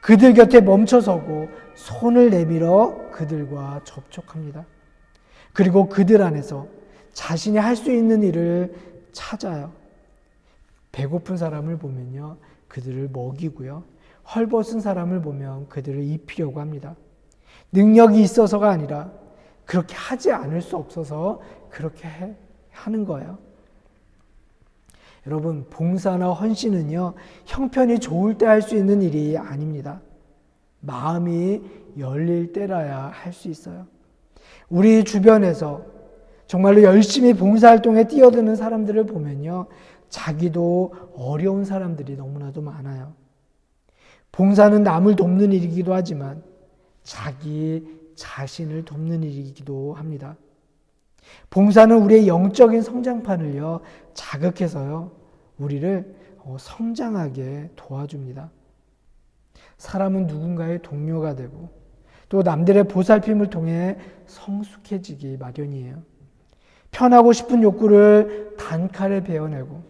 그들 곁에 멈춰서고 손을 내밀어 그들과 접촉합니다. 그리고 그들 안에서 자신이 할 수 있는 일을 찾아요. 배고픈 사람을 보면요, 그들을 먹이고요. 헐벗은 사람을 보면 그들을 입히려고 합니다. 능력이 있어서가 아니라 그렇게 하지 않을 수 없어서 그렇게 하는 거예요. 여러분, 봉사나 헌신은요, 형편이 좋을 때 할 수 있는 일이 아닙니다. 마음이 열릴 때라야 할 수 있어요. 우리 주변에서 정말로 열심히 봉사활동에 뛰어드는 사람들을 보면요, 자기도 어려운 사람들이 너무나도 많아요. 봉사는 남을 돕는 일이기도 하지만 자기 자신을 돕는 일이기도 합니다. 봉사는 우리의 영적인 성장판을요, 자극해서요, 우리를 성장하게 도와줍니다. 사람은 누군가의 동료가 되고 또 남들의 보살핌을 통해 성숙해지기 마련이에요. 편하고 싶은 욕구를 단칼에 베어내고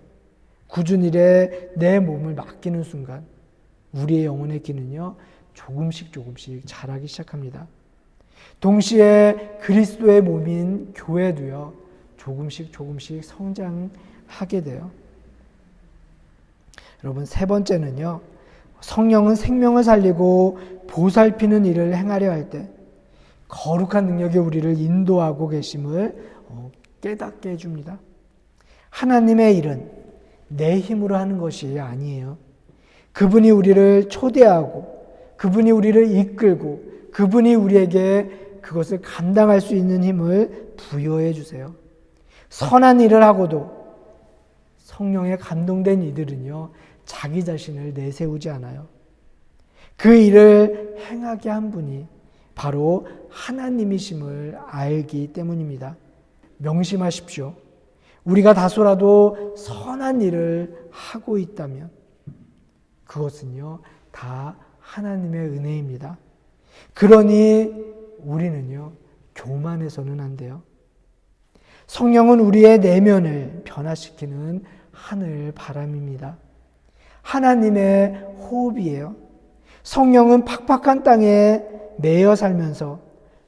굳은 일에 내 몸을 맡기는 순간 우리의 영혼의 기는요, 조금씩 자라기 시작합니다. 동시에 그리스도의 몸인 교회도요, 조금씩 성장하게 돼요. 여러분, 세 번째는요, 성령은 생명을 살리고 보살피는 일을 행하려 할 때 거룩한 능력이 우리를 인도하고 계심을 깨닫게 해줍니다. 하나님의 일은 내 힘으로 하는 것이 아니에요. 그분이 우리를 초대하고 그분이 우리를 이끌고 그분이 우리에게 그것을 감당할 수 있는 힘을 부여해 주세요. 선한 일을 하고도 성령에 감동된 이들은요, 자기 자신을 내세우지 않아요. 그 일을 행하게 한 분이 바로 하나님이심을 알기 때문입니다. 명심하십시오. 우리가 다소라도 선한 일을 하고 있다면 그것은요, 다 하나님의 은혜입니다. 그러니 우리는요, 교만해서는 안 돼요. 성령은 우리의 내면을 변화시키는 하늘 바람입니다. 하나님의 호흡이에요. 성령은 팍팍한 땅에 매여 살면서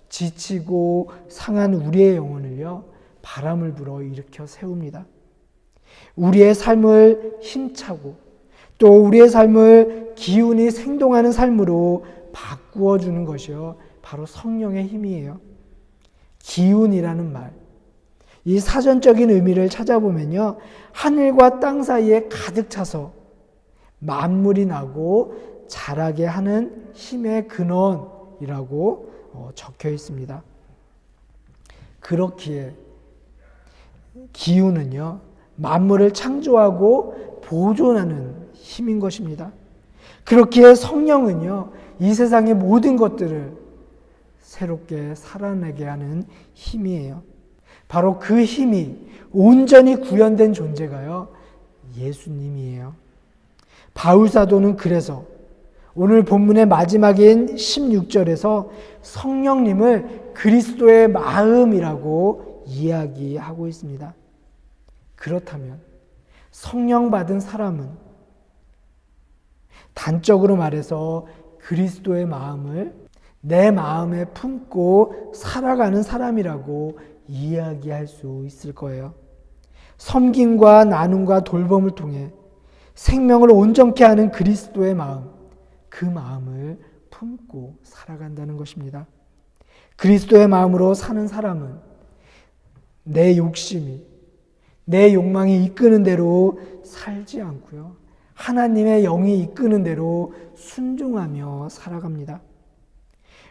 지치고 상한 우리의 영혼을요, 바람을 불어 일으켜 세웁니다. 우리의 삶을 힘차고 또 우리의 삶을 기운이 생동하는 삶으로 바꾸어 주는 것이요, 바로 성령의 힘이에요. 기운이라는 말, 이 사전적인 의미를 찾아보면요, 하늘과 땅 사이에 가득 차서 만물이 나고 자라게 하는 힘의 근원이라고 적혀 있습니다. 그렇기에 기운은요, 만물을 창조하고 보존하는 힘인 것입니다. 그렇기에 성령은요, 이 세상의 모든 것들을 새롭게 살아내게 하는 힘이에요. 바로 그 힘이 온전히 구현된 존재가요, 예수님이에요. 바울 사도는 그래서 오늘 본문의 마지막인 16절에서 성령님을 그리스도의 마음이라고 이야기하고 있습니다. 그렇다면 성령 받은 사람은 단적으로 말해서 그리스도의 마음을 내 마음에 품고 살아가는 사람이라고 이야기할 수 있을 거예요. 섬김과 나눔과 돌봄을 통해 생명을 온전케 하는 그리스도의 마음, 그 마음을 품고 살아간다는 것입니다. 그리스도의 마음으로 사는 사람은 내 욕심이, 내 욕망이 이끄는 대로 살지 않고요, 하나님의 영이 이끄는 대로 순종하며 살아갑니다.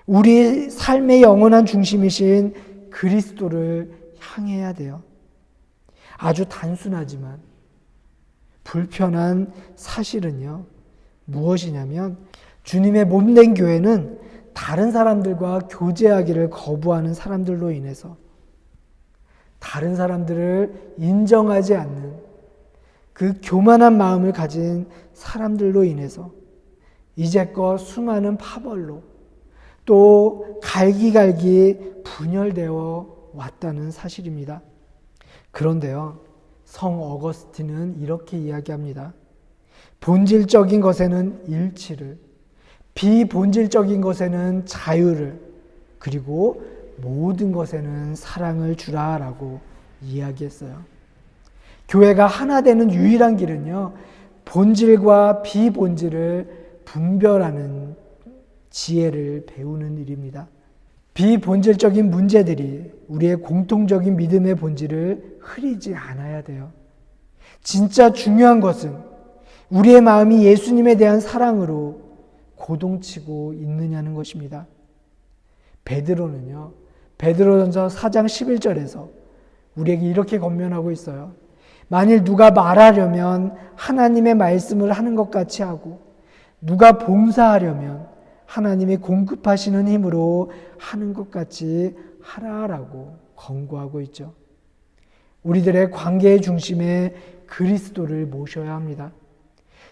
우리 삶의 영원한 중심이신 그리스도를 향해야 돼요. 아주 단순하지만 불편한 사실은요, 무엇이냐면 주님의 몸된 교회는 다른 사람들과 교제하기를 거부하는 사람들로 인해서, 다른 사람들을 인정하지 않는 그 교만한 마음을 가진 사람들로 인해서 이제껏 수많은 파벌로 또 갈기갈기 분열되어 왔다는 사실입니다. 그런데요, 성 어거스틴은 이렇게 이야기합니다. 본질적인 것에는 일치를, 비본질적인 것에는 자유를, 그리고 모든 것에는 사랑을 주라라고 이야기했어요. 교회가 하나 되는 유일한 길은요, 본질과 비본질을 분별하는 지혜를 배우는 일입니다. 비본질적인 문제들이 우리의 공통적인 믿음의 본질을 흐리지 않아야 돼요. 진짜 중요한 것은 우리의 마음이 예수님에 대한 사랑으로 고동치고 있느냐는 것입니다. 베드로는요, 베드로전서 4장 11절에서 우리에게 이렇게 권면하고 있어요. 만일 누가 말하려면 하나님의 말씀을 하는 것 같이 하고, 누가 봉사하려면 하나님이 공급하시는 힘으로 하는 것 같이 하라라고 권고하고 있죠. 우리들의 관계의 중심에 그리스도를 모셔야 합니다.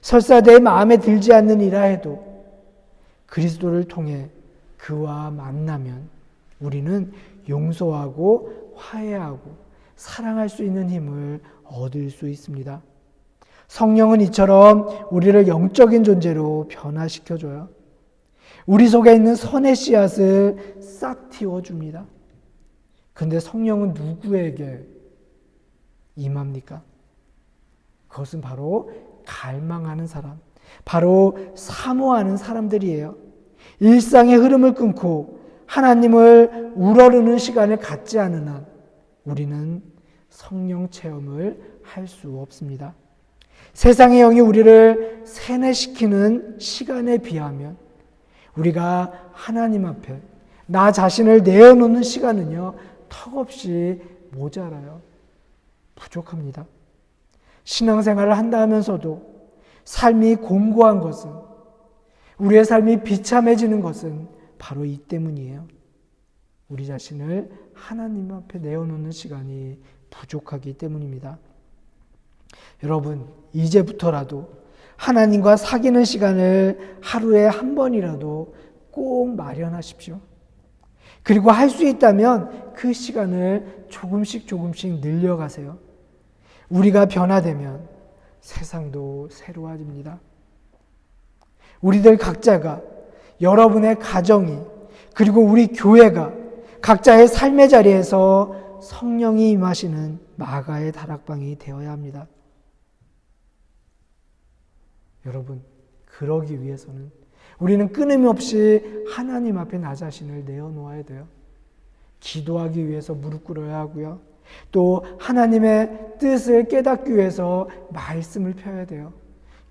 설사 내 마음에 들지 않는 이라 해도 그리스도를 통해 그와 만나면 우리는 용서하고 화해하고 사랑할 수 있는 힘을 얻을 수 있습니다. 성령은 이처럼 우리를 영적인 존재로 변화시켜줘요. 우리 속에 있는 선의 씨앗을 싹 틔워줍니다. 근데 성령은 누구에게 임합니까? 그것은 바로 갈망하는 사람, 바로 사모하는 사람들이에요. 일상의 흐름을 끊고 하나님을 우러르는 시간을 갖지 않은 한 우리는 성령 체험을 할 수 없습니다. 세상의 영이 우리를 세뇌시키는 시간에 비하면 우리가 하나님 앞에 나 자신을 내어놓는 시간은요, 턱없이 모자라요. 부족합니다. 신앙생활을 한다 하면서도 삶이 공고한 것은, 우리의 삶이 비참해지는 것은 바로 이 때문이에요. 우리 자신을 하나님 앞에 내어놓는 시간이 부족하기 때문입니다. 여러분, 이제부터라도 하나님과 사귀는 시간을 하루에 한 번이라도 꼭 마련하십시오. 그리고 할 수 있다면 그 시간을 조금씩 늘려가세요. 우리가 변화되면 세상도 새로워집니다. 우리들 각자가, 여러분의 가정이, 그리고 우리 교회가 각자의 삶의 자리에서 성령이 임하시는 마가의 다락방이 되어야 합니다. 여러분, 그러기 위해서는 우리는 끊임없이 하나님 앞에 나 자신을 내어놓아야 돼요. 기도하기 위해서 무릎 꿇어야 하고요. 또 하나님의 뜻을 깨닫기 위해서 말씀을 펴야 돼요.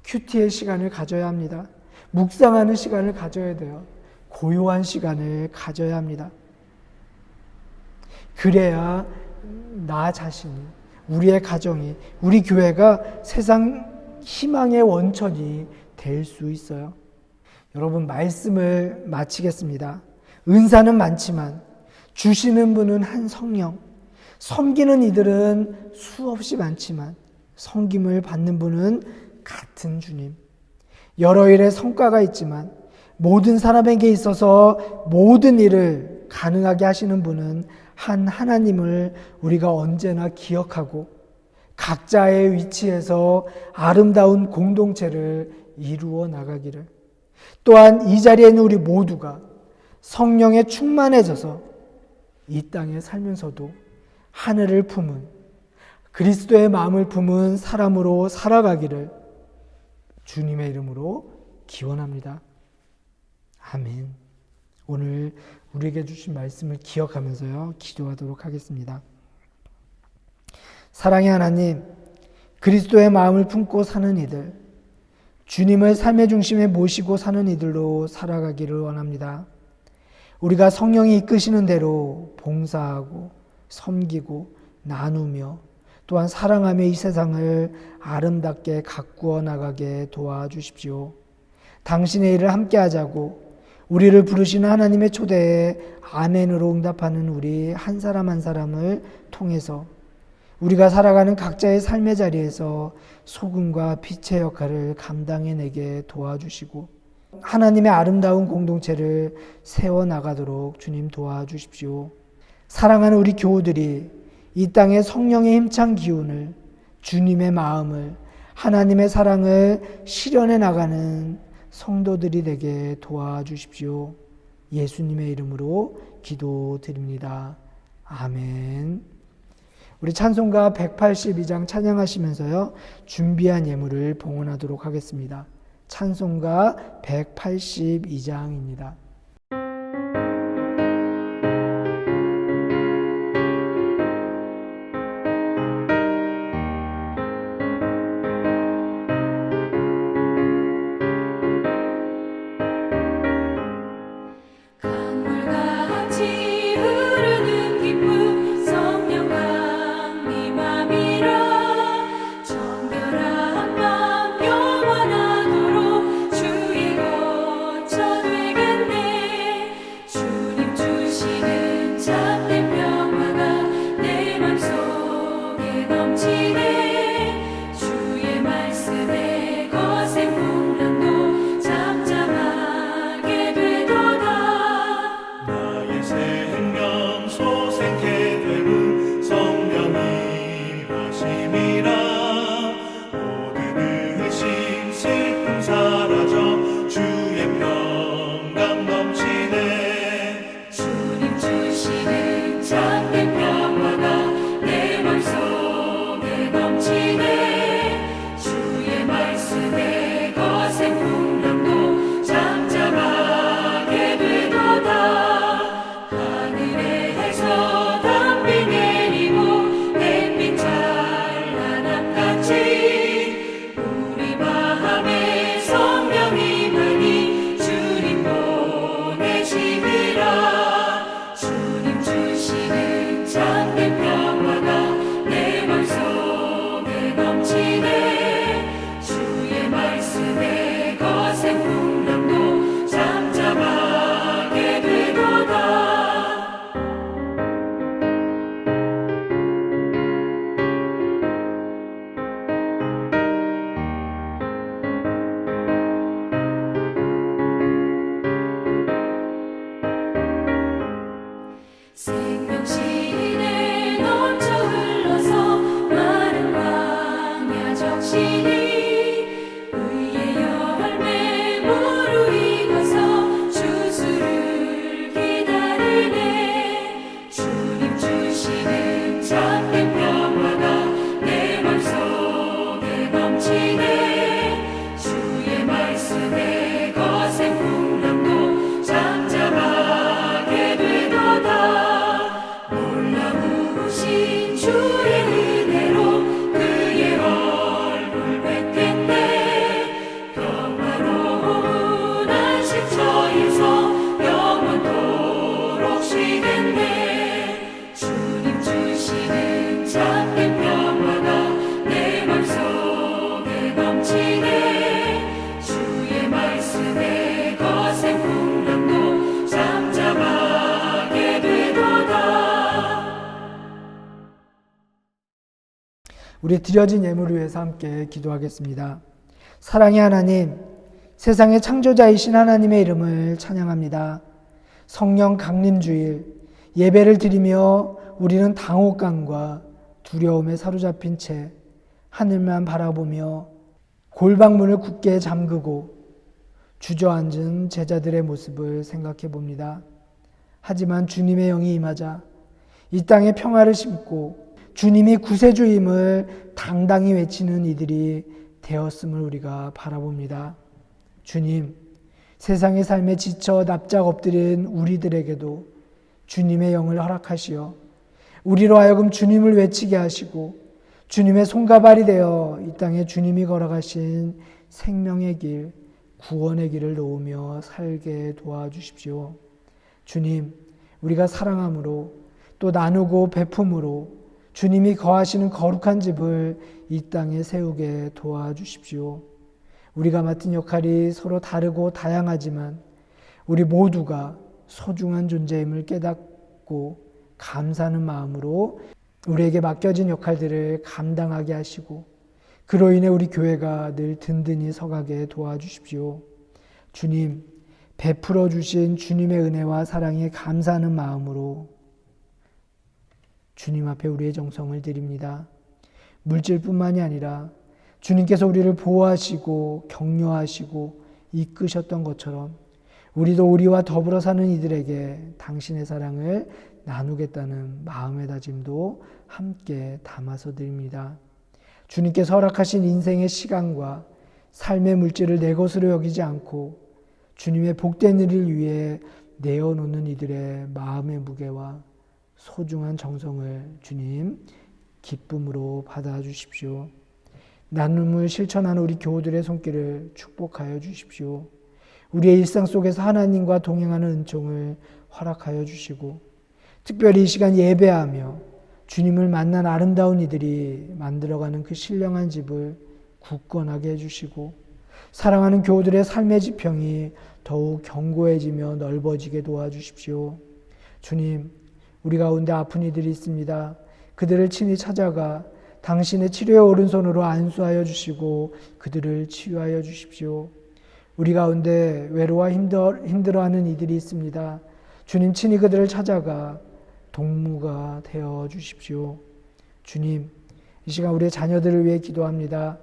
큐티의 시간을 가져야 합니다. 묵상하는 시간을 가져야 돼요. 고요한 시간을 가져야 합니다. 그래야 나 자신이, 우리의 가정이, 우리 교회가 세상 희망의 원천이 될 수 있어요. 여러분, 말씀을 마치겠습니다. 은사는 많지만 주시는 분은 한 성령, 섬기는 이들은 수없이 많지만 섬김을 받는 분은 같은 주님. 여러 일의 성과가 있지만 모든 사람에게 있어서 모든 일을 가능하게 하시는 분은 한 하나님을 우리가 언제나 기억하고 각자의 위치에서 아름다운 공동체를 이루어 나가기를, 또한 이 자리에 있는 우리 모두가 성령에 충만해져서 이 땅에 살면서도 하늘을 품은, 그리스도의 마음을 품은 사람으로 살아가기를 주님의 이름으로 기원합니다. 아멘. 오늘 우리에게 주신 말씀을 기억하면서요, 기도하도록 하겠습니다. 사랑의 하나님, 그리스도의 마음을 품고 사는 이들, 주님을 삶의 중심에 모시고 사는 이들로 살아가기를 원합니다. 우리가 성령이 이끄시는 대로 봉사하고 섬기고 나누며 또한 사랑하며 이 세상을 아름답게 가꾸어 나가게 도와주십시오. 당신의 일을 함께 하자고 우리를 부르시는 하나님의 초대에 아멘으로 응답하는 우리 한 사람 한 사람을 통해서 우리가 살아가는 각자의 삶의 자리에서 소금과 빛의 역할을 감당해내게 도와주시고 하나님의 아름다운 공동체를 세워나가도록 주님 도와주십시오. 사랑하는 우리 교우들이 이 땅의 성령의 힘찬 기운을, 주님의 마음을, 하나님의 사랑을 실현해 나가는 성도들이 되게 도와주십시오. 예수님의 이름으로 기도드립니다. 아멘. 우리 찬송가 182장 찬양하시면서요, 준비한 예물을 봉헌하도록 하겠습니다. 찬송가 182장입니다. 강물같이 흐르는 기쁨 성령과 네 맘이라 정결한 맘 영원하도록 주의 거처 되겠네. 우리 드려진 예물을 위해서 함께 기도하겠습니다. 사랑의 하나님, 세상의 창조자이신 하나님의 이름을 찬양합니다. 성령 강림주일 예배를 드리며 우리는 당혹감과 두려움에 사로잡힌 채 하늘만 바라보며 골방문을 굳게 잠그고 주저앉은 제자들의 모습을 생각해 봅니다. 하지만 주님의 영이 임하자 이 땅에 평화를 심고 주님이 구세주임을 당당히 외치는 이들이 되었음을 우리가 바라봅니다. 주님, 세상의 삶에 지쳐 납작 엎드린 우리들에게도 주님의 영을 허락하시어 우리로 하여금 주님을 외치게 하시고 주님의 손과 발이 되어 이 땅에 주님이 걸어가신 생명의 길, 구원의 길을 놓으며 살게 도와주십시오. 주님, 우리가 사랑함으로 또 나누고 베품으로 주님이 거하시는 거룩한 집을 이 땅에 세우게 도와주십시오. 우리가 맡은 역할이 서로 다르고 다양하지만 우리 모두가 소중한 존재임을 깨닫고 감사하는 마음으로 우리에게 맡겨진 역할들을 감당하게 하시고 그로 인해 우리 교회가 늘 든든히 서가게 도와주십시오. 주님, 베풀어 주신 주님의 은혜와 사랑에 감사하는 마음으로 주님 앞에 우리의 정성을 드립니다. 물질뿐만이 아니라 주님께서 우리를 보호하시고 격려하시고 이끄셨던 것처럼 우리도 우리와 더불어 사는 이들에게 당신의 사랑을 나누겠다는 마음의 다짐도 함께 담아서 드립니다. 주님께서 허락하신 인생의 시간과 삶의 물질을 내 것으로 여기지 않고 주님의 복된 일을 위해 내어놓는 이들의 마음의 무게와 소중한 정성을 주님 기쁨으로 받아주십시오. 나눔을 실천하는 우리 교우들의 손길을 축복하여 주십시오. 우리의 일상 속에서 하나님과 동행하는 은총을 허락하여 주시고 특별히 이 시간 예배하며 주님을 만난 아름다운 이들이 만들어가는 그 신령한 집을 굳건하게 해주시고 사랑하는 교우들의 삶의 지평이 더욱 견고해지며 넓어지게 도와주십시오. 주님, 우리 가운데 아픈 이들이 있습니다. 그들을 친히 찾아가 당신의 치료의 오른손으로 안수하여 주시고 그들을 치유하여 주십시오. 우리 가운데 외로워 힘들어하는 이들이 있습니다. 주님 친히 그들을 찾아가 동무가 되어 주십시오. 주님, 이 시간 우리의 자녀들을 위해 기도합니다.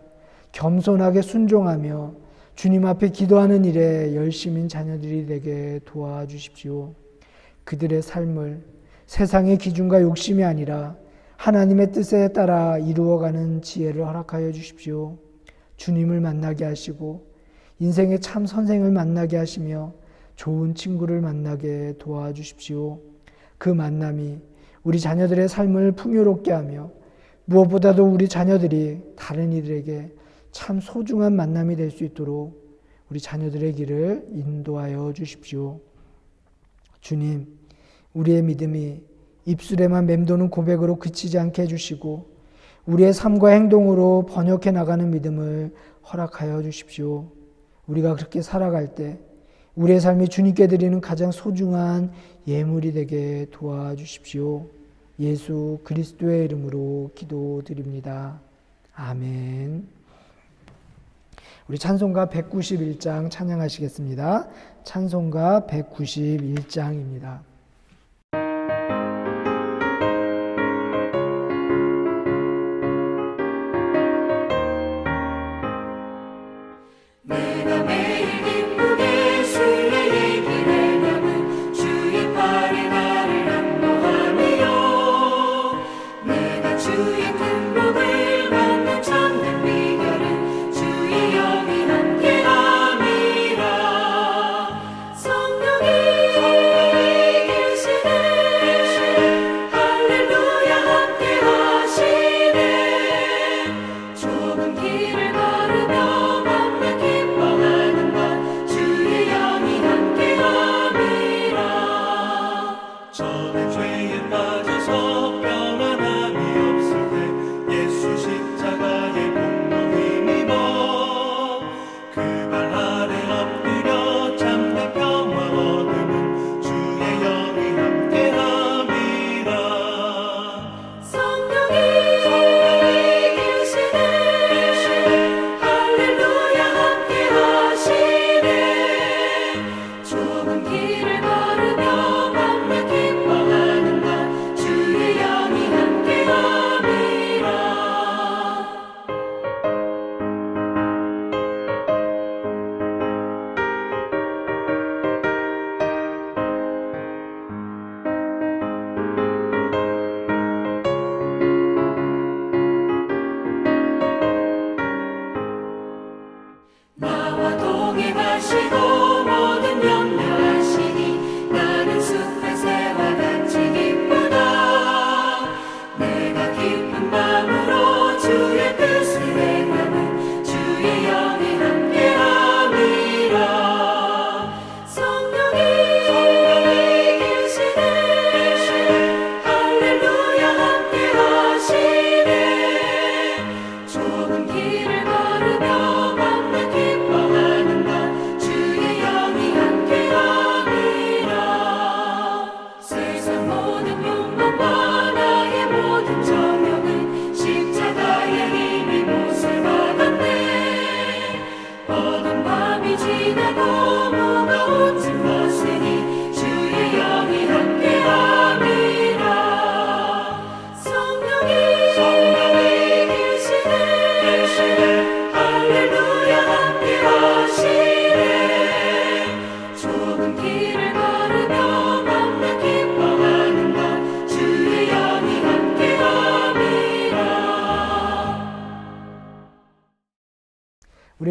겸손하게 순종하며 주님 앞에 기도하는 일에 열심인 자녀들이 되게 도와주십시오. 그들의 삶을 세상의 기준과 욕심이 아니라 하나님의 뜻에 따라 이루어가는 지혜를 허락하여 주십시오. 주님을 만나게 하시고 인생의 참 선생을 만나게 하시며 좋은 친구를 만나게 도와주십시오. 그 만남이 우리 자녀들의 삶을 풍요롭게 하며 무엇보다도 우리 자녀들이 다른 이들에게 참 소중한 만남이 될 수 있도록 우리 자녀들의 길을 인도하여 주십시오. 주님, 우리의 믿음이 입술에만 맴도는 고백으로 그치지 않게 해주시고 우리의 삶과 행동으로 번역해 나가는 믿음을 허락하여 주십시오. 우리가 그렇게 살아갈 때 우리의 삶이 주님께 드리는 가장 소중한 예물이 되게 도와주십시오. 예수 그리스도의 이름으로 기도드립니다. 아멘. 우리 찬송가 191장 찬양하시겠습니다. 찬송가 191장입니다. 내가 매일 기쁘게 순례의 길에 남은 주의 팔에 나를 안보하며 내가 주의 큰 복을 받는 참된 비결은 주의 영이 함께함이라 성령이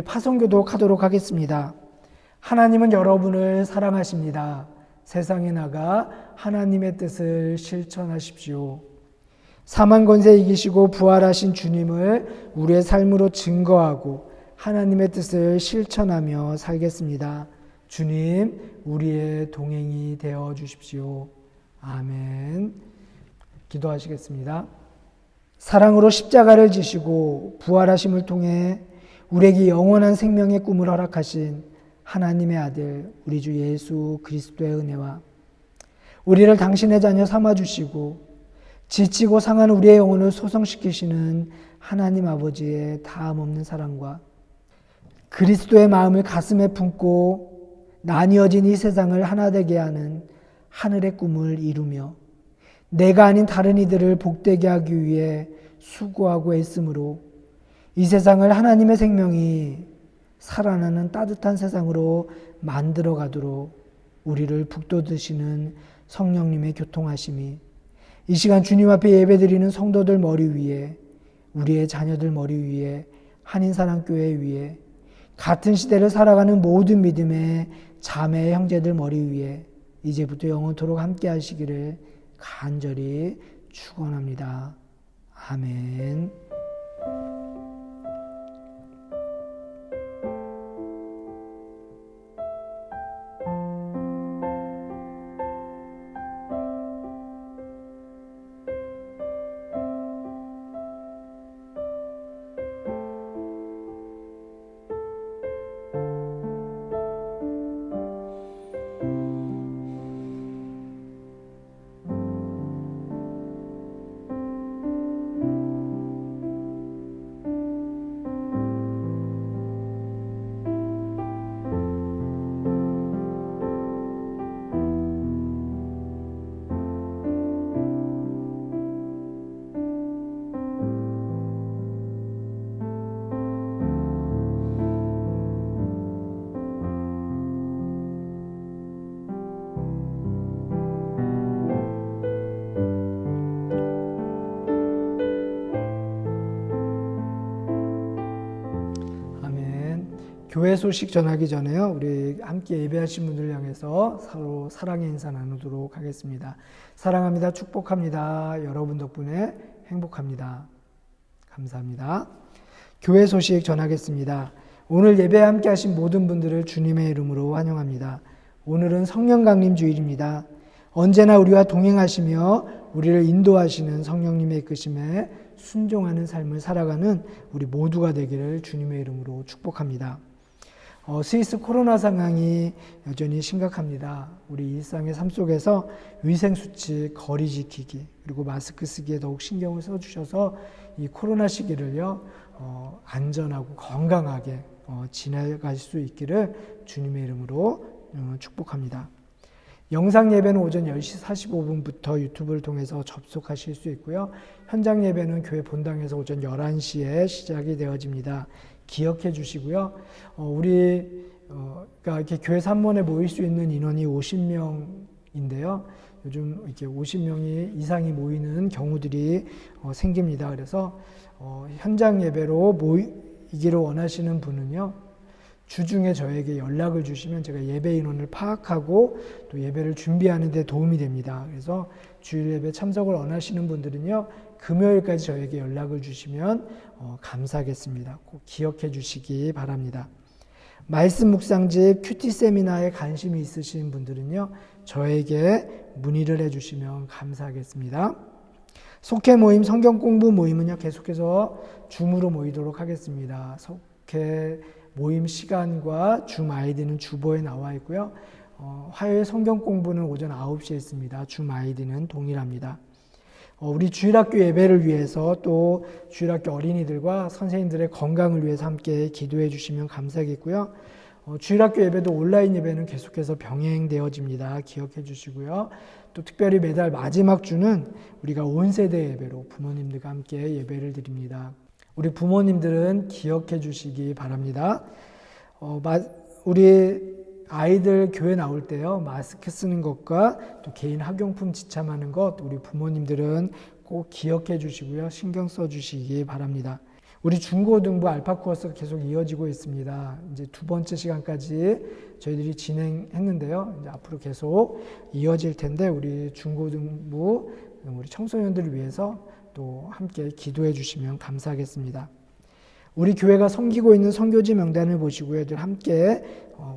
우리 파송교독 하도록 하겠습니다. 하나님은 여러분을 사랑하십니다. 세상에 나가 하나님의 뜻을 실천하십시오. 사망 권세 이기시고 부활하신 주님을 우리의 삶으로 증거하고 하나님의 뜻을 실천하며 살겠습니다. 주님, 우리의 동행이 되어 주십시오. 아멘. 기도하시겠습니다. 사랑으로 십자가를 지시고 부활하심을 통해 우리에게 영원한 생명의 꿈을 허락하신 하나님의 아들 우리 주 예수 그리스도의 은혜와 우리를 당신의 자녀 삼아주시고 지치고 상한 우리의 영혼을 소성시키시는 하나님 아버지의 다함없는 사랑과 그리스도의 마음을 가슴에 품고 나뉘어진 이 세상을 하나 되게 하는 하늘의 꿈을 이루며 내가 아닌 다른 이들을 복되게 하기 위해 수고하고 애씀으로 이 세상을 하나님의 생명이 살아나는 따뜻한 세상으로 만들어 가도록 우리를 북돋으시는 성령님의 교통하심이 이 시간 주님 앞에 예배드리는 성도들 머리 위에 우리의 자녀들 머리 위에 한인사랑교회 위에 같은 시대를 살아가는 모든 믿음의 자매 형제들 머리 위에 이제부터 영원토록 함께 하시기를 간절히 축원합니다. 아멘. 교회 소식 전하기 전에요. 우리 함께 예배하신 분들 향해서 서로 사랑의 인사 나누도록 하겠습니다. 사랑합니다. 축복합니다. 여러분 덕분에 행복합니다. 감사합니다. 교회 소식 전하겠습니다. 오늘 예배에 함께 하신 모든 분들을 주님의 이름으로 환영합니다. 오늘은 성령 강림 주일입니다. 언제나 우리와 동행하시며 우리를 인도하시는 성령님의 이끄심에 순종하는 삶을 살아가는 우리 모두가 되기를 주님의 이름으로 축복합니다. 스위스 코로나 상황이 여전히 심각합니다. 우리 일상의 삶 속에서 위생수칙, 거리 지키기, 그리고 마스크 쓰기에 더욱 신경을 써주셔서 이 코로나 시기를요, 안전하고 건강하게 지나갈 수 있기를 주님의 이름으로 축복합니다. 영상 예배는 오전 10시 45분부터 유튜브를 통해서 접속하실 수 있고요. 현장 예배는 교회 본당에서 오전 11시에 시작이 되어집니다. 기억해 주시고요. 그러니까 이렇게 교회 3번에 모일 수 있는 인원이 50명인데요. 요즘 이렇게 50명이 이상이 모이는 경우들이 생깁니다. 그래서 현장 예배로 모이기를 원하시는 분은요. 주중에 저에게 연락을 주시면 제가 예배 인원을 파악하고 또 예배를 준비하는 데 도움이 됩니다. 그래서 주일 예배 참석을 원하시는 분들은요. 금요일까지 저에게 연락을 주시면 감사하겠습니다. 꼭 기억해 주시기 바랍니다. 말씀 묵상집 큐티 세미나에 관심이 있으신 분들은요. 저에게 문의를 해주시면 감사하겠습니다. 속회 모임, 성경 공부 모임은요. 계속해서 줌으로 모이도록 하겠습니다. 속회 모임 시간과 줌 아이디는 주보에 나와 있고요. 화요일 성경 공부는 오전 9시에 있습니다. 줌 아이디는 동일합니다. 우리 주일학교 예배를 위해서 또 주일학교 어린이들과 선생님들의 건강을 위해서 함께 기도해 주시면 감사하겠고요. 주일학교 예배도 온라인 예배는 계속해서 병행되어집니다. 기억해 주시고요. 또 특별히 매달 마지막 주는 우리가 온 세대 예배로 부모님들과 함께 예배를 드립니다. 우리 부모님들은 기억해 주시기 바랍니다. 우리 아이들 교회 나올 때요, 마스크 쓰는 것과 또 개인 학용품 지참하는 것, 우리 부모님들은 꼭 기억해 주시고요, 신경 써 주시기 바랍니다. 우리 중고등부 알파 코어스가 계속 이어지고 있습니다. 이제 두 번째 시간까지 저희들이 진행했는데요. 이제 앞으로 계속 이어질 텐데 우리 중고등부 우리 청소년들을 위해서 또 함께 기도해 주시면 감사하겠습니다. 우리 교회가 섬기고 있는 선교지 명단을 보시고요. 늘 함께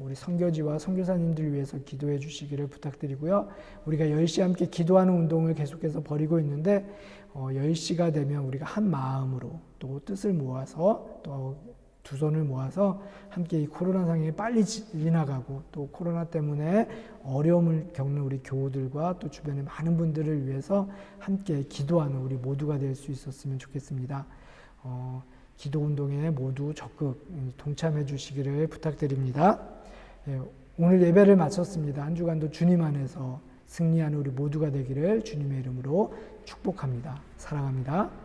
우리 선교지와 선교사님들을 위해서 기도해 주시기를 부탁드리고요. 우리가 10시 함께 기도하는 운동을 계속해서 벌이고 있는데 10시가 되면 우리가 한 마음으로 또 뜻을 모아서 또 두 손을 모아서 함께 이 코로나 상황이 빨리 지나가고 또 코로나 때문에 어려움을 겪는 우리 교우들과 또 주변의 많은 분들을 위해서 함께 기도하는 우리 모두가 될 수 있었으면 좋겠습니다. 기도 운동에 모두 적극 동참해 주시기를 부탁드립니다. 오늘 예배를 마쳤습니다. 한 주간도 주님 안에서 승리하는 우리 모두가 되기를 주님의 이름으로 축복합니다. 사랑합니다.